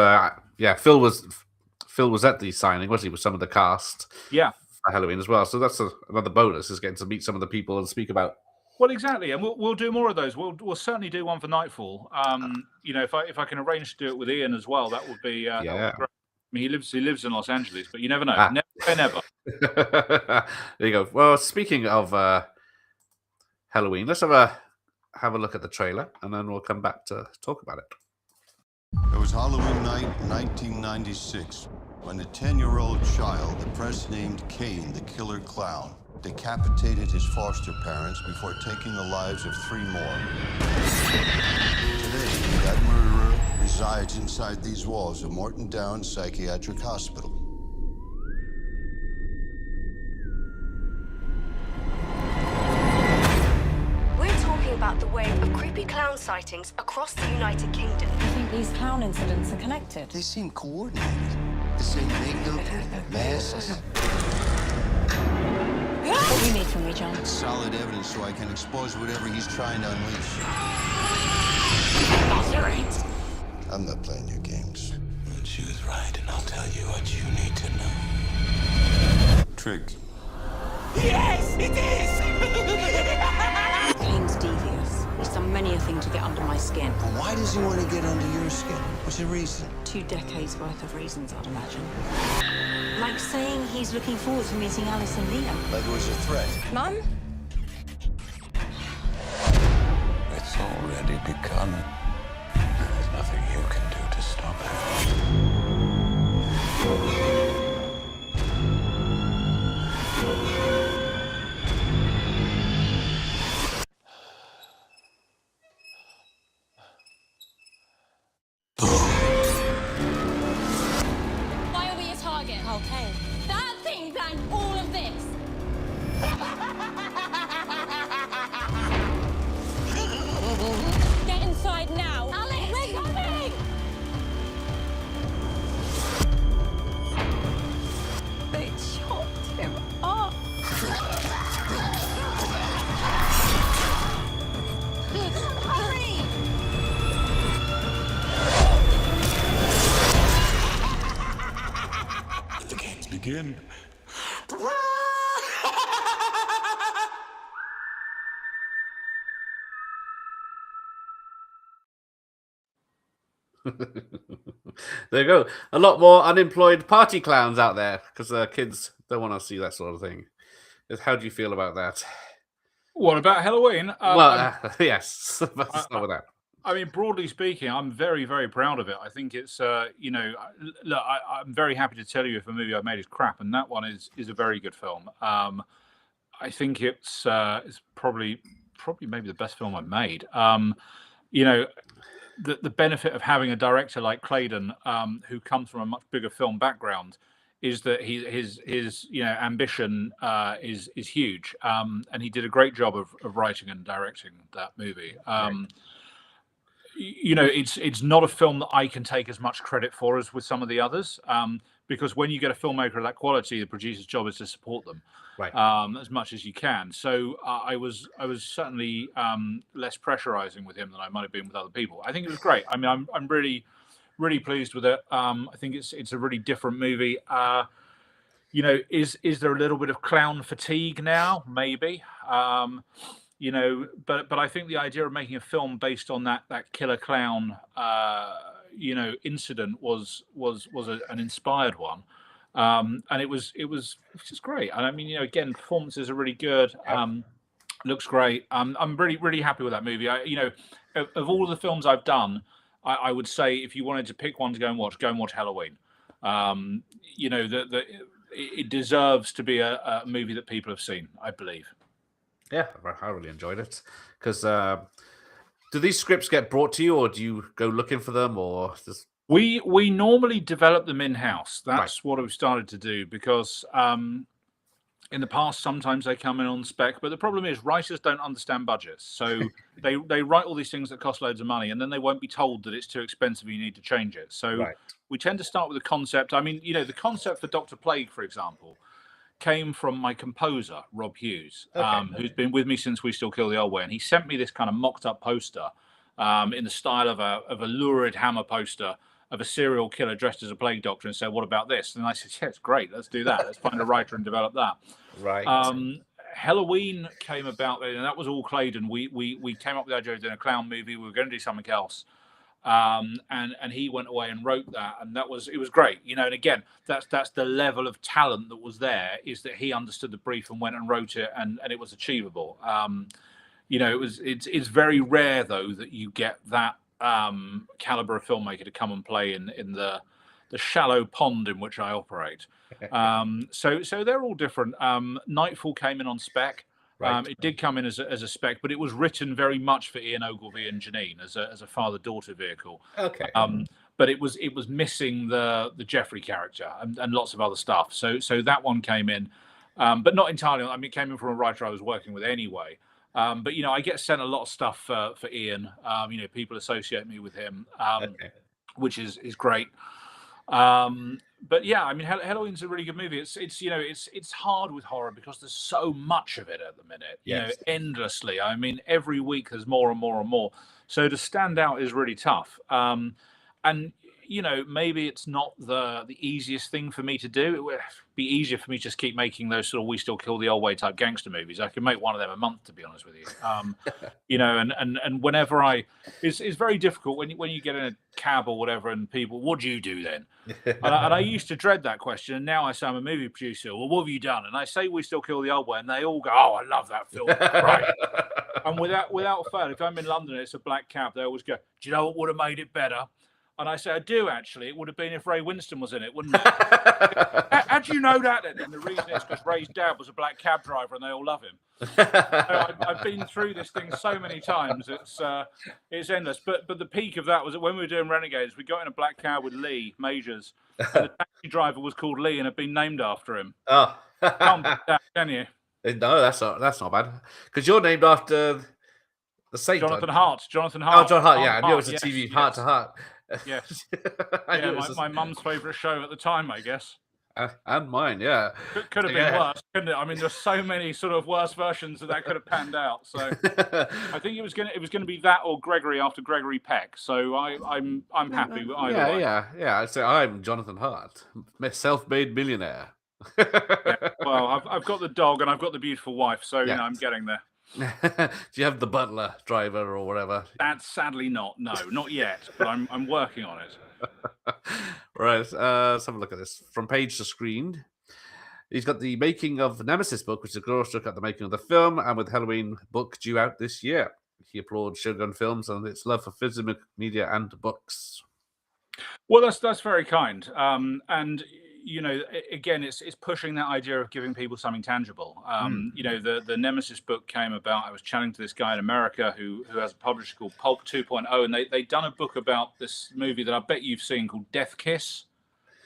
Speaker 1: Phil was at the signing, wasn't he, with some of the cast?
Speaker 2: Yeah,
Speaker 1: for Halloween as well. So that's another bonus, is getting to meet some of the people and speak about
Speaker 2: Well, exactly, and we'll do more of those. We'll certainly do one for Nightfall. You know, if I can arrange to do it with Ian as well, that would be that would be great. I mean, he lives in Los Angeles, but you never know. Never say never.
Speaker 1: There you go. Well, speaking of Halloween, let's have a look at the trailer, and then we'll come back to talk about it.
Speaker 10: It was Halloween night, 1996, when a 10-year-old child, the press named Kane, the killer clown, decapitated his foster parents before taking the lives of 3 more. Today, that murderer resides inside these walls of Morton Downs Psychiatric Hospital.
Speaker 11: We're talking about the wave of creepy clown sightings across the United Kingdom.
Speaker 12: I think these clown incidents are connected.
Speaker 10: They seem coordinated. The same makeup, masks.
Speaker 12: What do you need from me, John?
Speaker 10: Solid evidence so I can expose whatever he's trying to unleash.
Speaker 12: That's right.
Speaker 10: I'm not playing your games.
Speaker 3: Choose right, and I'll tell you what you need to know.
Speaker 10: Trick.
Speaker 12: Yes, it is! Kane's devious. He's done many a thing to get under my skin.
Speaker 10: But why does he want to get under your skin? What's the reason?
Speaker 12: 2 decades worth of reasons, I'd imagine. Like saying he's looking forward to meeting Alice and Liam.
Speaker 10: Like it was a threat.
Speaker 12: Mum?
Speaker 3: It's already begun. There's nothing you can do to stop it.
Speaker 12: Why are we a target? Carl Kane. That thing planned all of this. Get inside now. Alex, we're coming! They chopped him up. Hurry!
Speaker 3: Let the games begin.
Speaker 1: There you go. A lot more unemployed party clowns out there because kids don't want to see that sort of thing. How do you feel about that?
Speaker 2: What about Halloween?
Speaker 1: Yes, let's start with that.
Speaker 2: I mean, broadly speaking, I'm very, very proud of it. I think it's, you know, look, I'm very happy to tell you if a movie I've made is crap, and that one is a very good film. I think it's probably maybe the best film I've made. You know, the benefit of having a director like Claydon, who comes from a much bigger film background, is that his you know ambition is huge, and he did a great job of writing and directing that movie. You know, it's not a film that I can take as much credit for as with some of the others, because when you get a filmmaker of that quality, the producer's job is to support them,
Speaker 1: right,
Speaker 2: as much as you can. So I was certainly less pressurizing with him than I might have been with other people. I think it was great. I mean, I'm really pleased with it. I think it's a really different movie. You know, is there a little bit of clown fatigue now? Maybe. You know, but I think the idea of making a film based on that killer clown, you know, incident was an inspired one, and it was just great. And I mean, you know, again, performances are really good. Looks great. I'm really happy with that movie. You know, of all of the films I've done, I would say if you wanted to pick one to go and watch Halloween. You know, it deserves to be a movie that people have seen, I believe.
Speaker 1: Yeah, I really enjoyed it. Because do these scripts get brought to you, or do you go looking for them, or just...
Speaker 2: We normally develop them in-house. That's what we've started to do, because in the past sometimes they come in on spec, but the problem is writers don't understand budgets, so they write all these things that cost loads of money, and then they won't be told that it's too expensive, you need to change it. So we tend to start with a concept. I mean, you know, the concept for Dr. Plague, for example, came from my composer, Rob Hughes, who's been with me since We Still Kill the Old Way. And he sent me this kind of mocked up poster in the style of a lurid Hammer poster of a serial killer dressed as a plague doctor, and said, what about this? And I said, yeah, it's great. Let's do that. Let's find a writer and develop that.
Speaker 1: Right.
Speaker 2: Halloween came about, and that was all Claydon. We came up with the idea of doing a clown movie. We were going to do something else, and he went away and wrote that, and it was great, you know. And again, that's the level of talent that was there, is that he understood the brief and went and wrote it, and it was achievable. You know, it's very rare though that you get that caliber of filmmaker to come and play in the shallow pond in which I operate. So they're all different. Nightfall came in on spec. Right. It did come in as a spec, but it was written very much for Ian Ogilvy and Janine as a father-daughter vehicle.
Speaker 1: Okay.
Speaker 2: But it was missing the Jeffrey character and lots of other stuff. So that one came in, but not entirely. I mean, it came in from a writer I was working with anyway. But you know, I get sent a lot of stuff for Ian. You know, people associate me with him, which is great. But yeah, I mean, Halloween's a really good movie. It's you know, it's hard with horror because there's so much of it at the minute. You know, endlessly. I mean, every week there's more and more and more. So to stand out is really tough. And you know, maybe it's not the easiest thing for me to do. It would be easier for me to just keep making those sort of We Still Kill the Old Way type gangster movies. I could make one of them a month, to be honest with you. You know, and whenever it's very difficult when you get in a cab or whatever, and people, what do you do then? And I used to dread that question, and now I say I'm a movie producer. Well, what have you done? And I say We Still Kill the Old Way, and they all go, oh, I love that film. Right. And without fail, if I'm in London and it's a black cab, they always go, do you know what would have made it better? And I say, I do actually. It would have been if Ray Winston was in it, wouldn't it? How do you know that then? And the reason is because Ray's dad was a black cab driver and they all love him. So I've been through this thing so many times. It's endless. But the peak of that was that when we were doing Renegades, we got in a black cab with Lee Majors. And the taxi driver was called Lee and had been named after him.
Speaker 1: Oh.
Speaker 2: Can't beat that, can you?
Speaker 1: No, that's not bad. Because you're named after the saint.
Speaker 2: Jonathan Hart.
Speaker 1: Oh, John Hart. Yeah, I knew it was a TV Heart to Heart.
Speaker 2: Yes. Yeah, my mum's favourite show at the time, I guess.
Speaker 1: And mine, yeah.
Speaker 2: Could have been worse, couldn't it? I mean, there's so many sort of worse versions that could have panned out. So I think it was gonna be that or Gregory after Gregory Peck. So I'm happy with either way.
Speaker 1: Yeah. I'd say I'm Jonathan Hart, self-made millionaire.
Speaker 2: Well, I've got the dog and I've got the beautiful wife, so you know I'm getting there.
Speaker 1: Do you have the butler, driver, or whatever?
Speaker 2: That's sadly not. No, not yet. But I'm working on it.
Speaker 1: Right. Let's have a look at this. From page to screen. He's got the making of Nemesis book, which is a gross look at the making of the film, and with Halloween book due out this year. He applauds Shogun Films and its love for physical media and books.
Speaker 2: Well, that's very kind. And you know, again, it's pushing that idea of giving people something tangible. You know, the Nemesis book came about. I was chatting to this guy in America who has a publisher called Pulp 2.0, and they'd done a book about this movie that I bet you've seen called Death Kiss.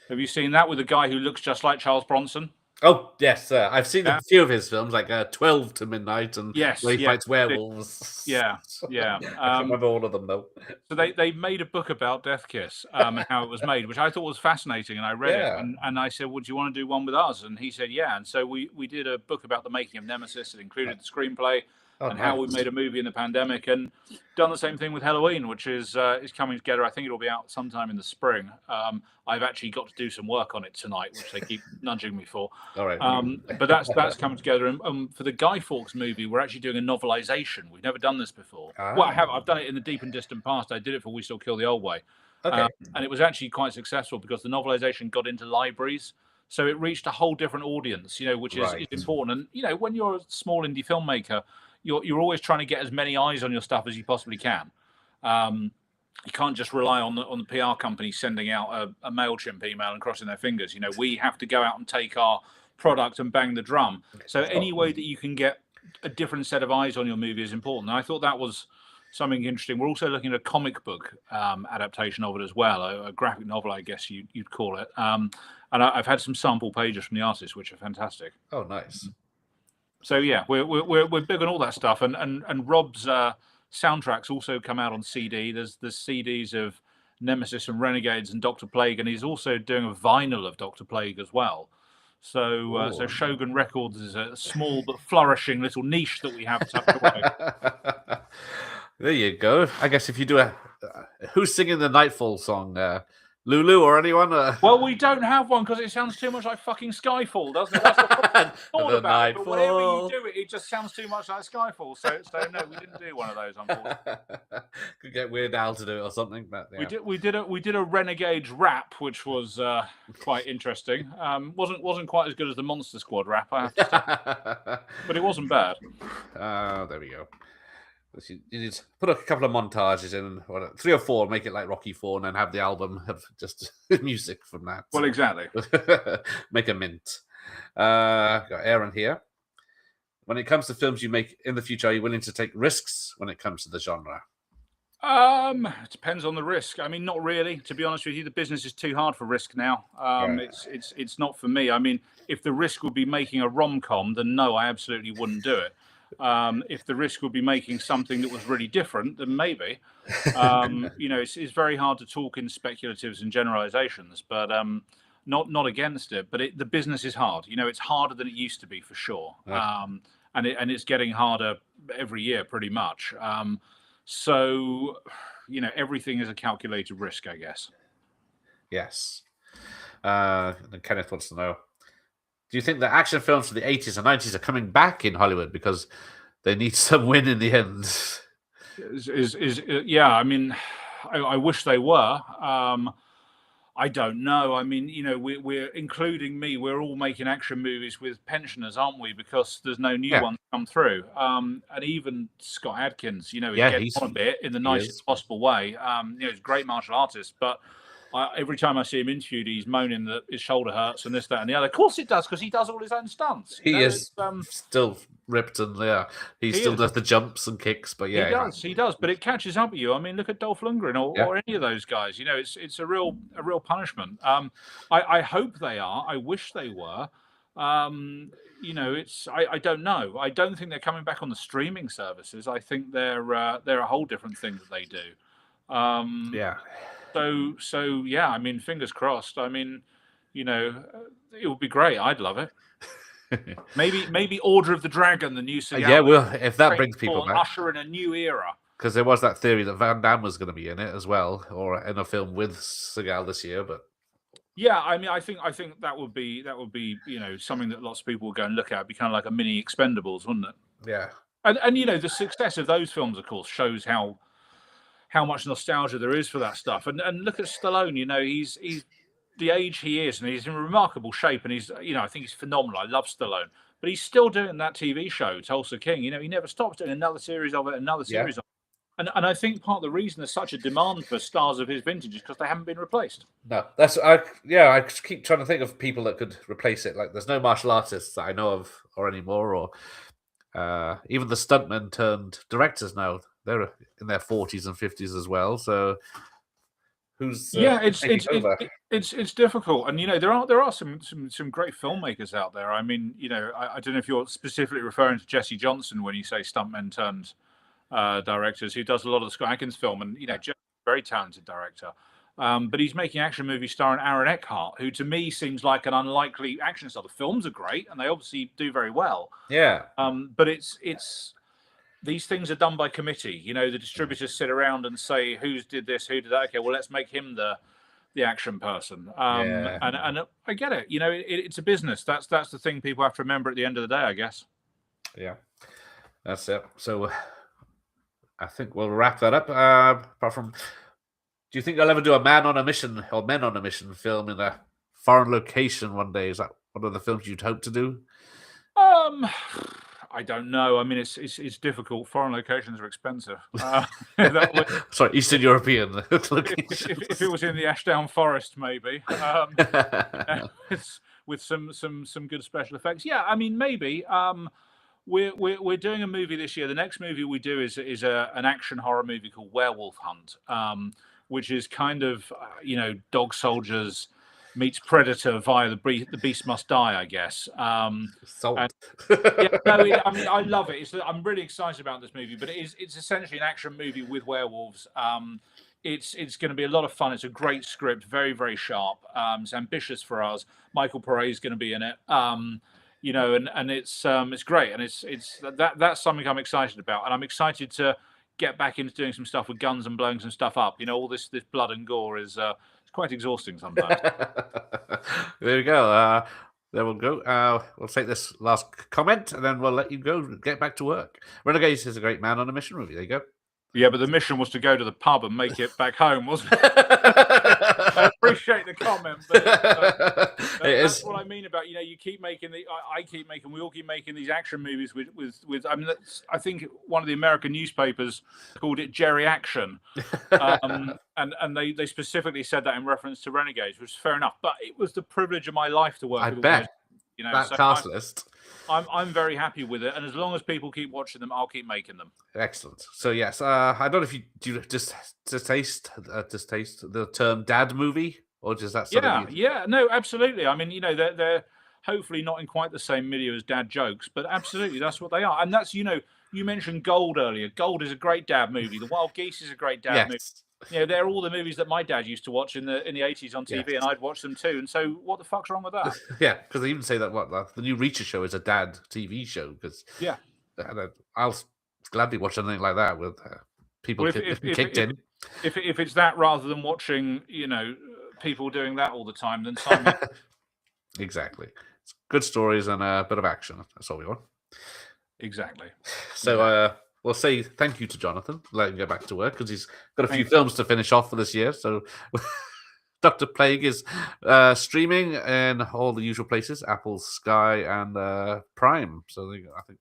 Speaker 2: Have you seen that with a guy who looks just like Charles Bronson?
Speaker 1: Oh, yes. I've seen a few of his films, like 12 to Midnight and where he fights werewolves.
Speaker 2: Yeah.
Speaker 1: I can't remember all of them, though.
Speaker 2: So they made a book about Death Kiss and how it was made, which I thought was fascinating. And I read it. And I said, would you want to do one with us? And he said, yeah. And so we did a book about the making of Nemesis. It included the screenplay and how we made a movie in the pandemic, and done the same thing with Halloween, which is coming together. I think it'll be out sometime in the spring. I've actually got to do some work on it tonight, which they keep nudging me for.
Speaker 1: All right.
Speaker 2: But that's coming together. And for the Guy Fawkes movie, we're actually doing a novelization. We've never done this before. Well, I've done it in the deep and distant past. I did it for We Still Kill the Old Way.
Speaker 1: Okay.
Speaker 2: And it was actually quite successful because the novelization got into libraries. So it reached a whole different audience, you know, which is important. And, you know, when you're a small indie filmmaker, you're always trying to get as many eyes on your stuff as you possibly can. You can't just rely on the PR company sending out a MailChimp email and crossing their fingers. You know, we have to go out and take our product and bang the drum. So any way that you can get a different set of eyes on your movie is important. And I thought that was something interesting. We're also looking at a comic book adaptation of it as well, a graphic novel, I guess you'd call it. And I've had some sample pages from the artist, which are fantastic.
Speaker 1: Oh, nice.
Speaker 2: So yeah, we're big on all that stuff, and Rob's soundtracks also come out on CD. There's CDs of Nemesis and Renegades and Dr. Plague, and he's also doing a vinyl of Dr. Plague as well. So so Shogun Records is a small but flourishing little niche that we have tucked away.
Speaker 1: There you go. I guess if you do who's singing the Nightfall song? Lulu or anyone?
Speaker 2: Well, we don't have one because it sounds too much like fucking Skyfall, doesn't it? That's the problem. Thought about it, but whenever you do it, it just sounds too much like Skyfall. So no, we didn't do one of those, unfortunately.
Speaker 1: Could get Weird Al to do it or something, but yeah.
Speaker 2: We did a Renegade rap, which was quite interesting. Wasn't quite as good as the Monster Squad rap, I have to say, but it wasn't bad.
Speaker 1: There we go. You need to put a couple of montages in, or 3 or 4, make it like Rocky 4, and then have the album have just music from that.
Speaker 2: Well, exactly.
Speaker 1: Make a mint. Got Aaron here. When it comes to films you make in the future, are you willing to take risks when it comes to the genre?
Speaker 2: It depends on the risk. I mean, not really. To be honest with you, the business is too hard for risk now. It's not for me. I mean, if the risk would be making a rom-com, then no, I absolutely wouldn't do it. If the risk would be making something that was really different, then maybe. It's very hard to talk in speculatives and generalizations, but not against it. But the business is hard. It's harder than it used to be for sure, and it's getting harder every year, pretty much. So, everything is a calculated risk, I guess.
Speaker 1: Yes. And Kenneth wants to know, do you think that action films from the 80s and 90s are coming back in Hollywood because they need some win in the end?
Speaker 2: Yeah, I mean, I wish they were. I don't know. I mean, we're including me. We're all making action movies with pensioners, aren't we? Because there's no new ones come through. And even Scott Adkins, he's getting on a bit in the nicest possible way. He's a great martial artist, but every time I see him interviewed, he's moaning that his shoulder hurts and this, that, and the other. Of course it does, because he does all his own stunts.
Speaker 1: He is still ripped, and he still does the jumps and kicks. But yeah,
Speaker 2: he does. But it catches up with you. I mean, look at Dolph Lundgren or any of those guys. It's a real punishment. I hope they are. I wish they were. I don't know. I don't think they're coming back on the streaming services. I think they're a whole different thing that they do. So yeah, I mean, fingers crossed. I mean, it would be great. I'd love it. maybe Order of the Dragon, the new Seagal.
Speaker 1: Yeah, well, if that brings people back,
Speaker 2: usher in a new era.
Speaker 1: Because there was that theory that Van Damme was going to be in it as well, or in a film with Seagal this year. But
Speaker 2: yeah, I mean, I think that would be something that lots of people would go and look at. It'd be kind of like a mini Expendables, wouldn't it?
Speaker 1: Yeah.
Speaker 2: And the success of those films, of course, shows how much nostalgia there is for that stuff. And look at Stallone, he's the age he is, and he's in remarkable shape, and he's, I think he's phenomenal. I love Stallone, but he's still doing that TV show, Tulsa King. He never stops doing another series of it, of it. And I think part of the reason there's such a demand for stars of his vintage is because they haven't been replaced.
Speaker 1: No, I keep trying to think of people that could replace it. Like, there's no martial artists that I know of or anymore, or even the stuntmen turned directors now. They're in their 40s and 50s as well. So who's it's difficult. And there are some great filmmakers out there. I mean, I don't know if you're specifically referring to Jesse Johnson when you say stuntmen turned directors, who does a lot of the Scott Adkins film, and Jesse's a very talented director. But he's making action movies starring Aaron Eckhart, who to me seems like an unlikely action star. The films are great, and they obviously do very well. Yeah.
Speaker 2: But it's these things are done by committee. The distributors sit around and say, who's did this, who did that? Okay, well, let's make him the action person. And I get it. It's a business. That's the thing people have to remember at the end of the day, I guess.
Speaker 1: Yeah, that's it. So I think we'll wrap that up. Apart from, do you think they'll ever do a man on a mission or men on a mission film in a foreign location one day? Is that one of the films you'd hope to do?
Speaker 2: I don't know. I mean, it's difficult. Foreign locations are expensive.
Speaker 1: Sorry, Eastern European locations.
Speaker 2: If it was in the Ashdown Forest, maybe. With some good special effects. Yeah, I mean, maybe. We're doing a movie this year. The next movie we do is an action horror movie called Werewolf Hunt, which is kind of dog soldiers meets Predator via the Beast Must Die, I guess. I love it. I'm really excited about this movie, but it's essentially an action movie with werewolves. It's going to be a lot of fun. It's a great script, very, very sharp. It's ambitious for us. Michael Pare is going to be in it. And it's great, and that's something I'm excited about, and I'm excited to get back into doing some stuff with guns and blowing some stuff up. All this blood and gore is quite exhausting sometimes.
Speaker 1: There we go. There we'll go. We'll take this last comment, and then we'll let you go get back to work. Renegades is a great man on a mission movie. There you go.
Speaker 2: Yeah, but the mission was to go to the pub and make it back home, wasn't it? I appreciate the comment, but that's what I mean about, you keep making we all keep making these action movies with I mean, I think one of the American newspapers called it Jerry Action, and they specifically said that in reference to Renegades, which is fair enough. But it was the privilege of my life to work.
Speaker 1: I
Speaker 2: with
Speaker 1: bet. That
Speaker 2: so
Speaker 1: cast list.
Speaker 2: I'm very happy with it, and as long as people keep watching them, I'll keep making them.
Speaker 1: Excellent. So yes, I don't know if you do distaste the term dad movie, or just that sort of.
Speaker 2: Yeah, no, absolutely. I mean, they're hopefully not in quite the same milieu as dad jokes, but absolutely that's what they are. And that's, you mentioned Gold earlier. Gold is a great dad movie. The Wild Geese is a great dad movie. They're all the movies that my dad used to watch in the 80s on TV, and I'd watch them too. And so, what the fuck's wrong with that?
Speaker 1: Yeah, because they even say that the new Reacher show is a dad TV show. Because I'll gladly watch something like that with people kicked in.
Speaker 2: If it's that rather than watching, people doing that all the time, then sign me.
Speaker 1: Exactly, it's good stories and a bit of action. That's all we want.
Speaker 2: Exactly.
Speaker 1: So. We'll say thank you to Jonathan, let him get back to work because he's got a few films to finish off for this year. So, Dr. Plague is streaming in all the usual places: Apple, Sky, and Prime. So there you go. I think.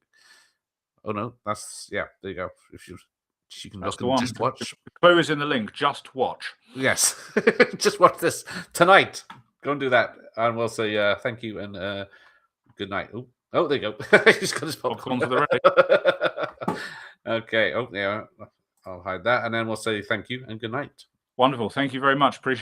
Speaker 1: Oh no, there you go. If you can look and just watch.
Speaker 2: The clue is in the link. Just watch.
Speaker 1: Yes, just watch this tonight. Go and do that, and we'll say thank you and good night. Oh, there you go. He's got his popcorn
Speaker 2: to the ready.
Speaker 1: Okay. Oh, yeah. I'll hide that, and then we'll say thank you and good night.
Speaker 2: Wonderful. Thank you very much. Appreciate it.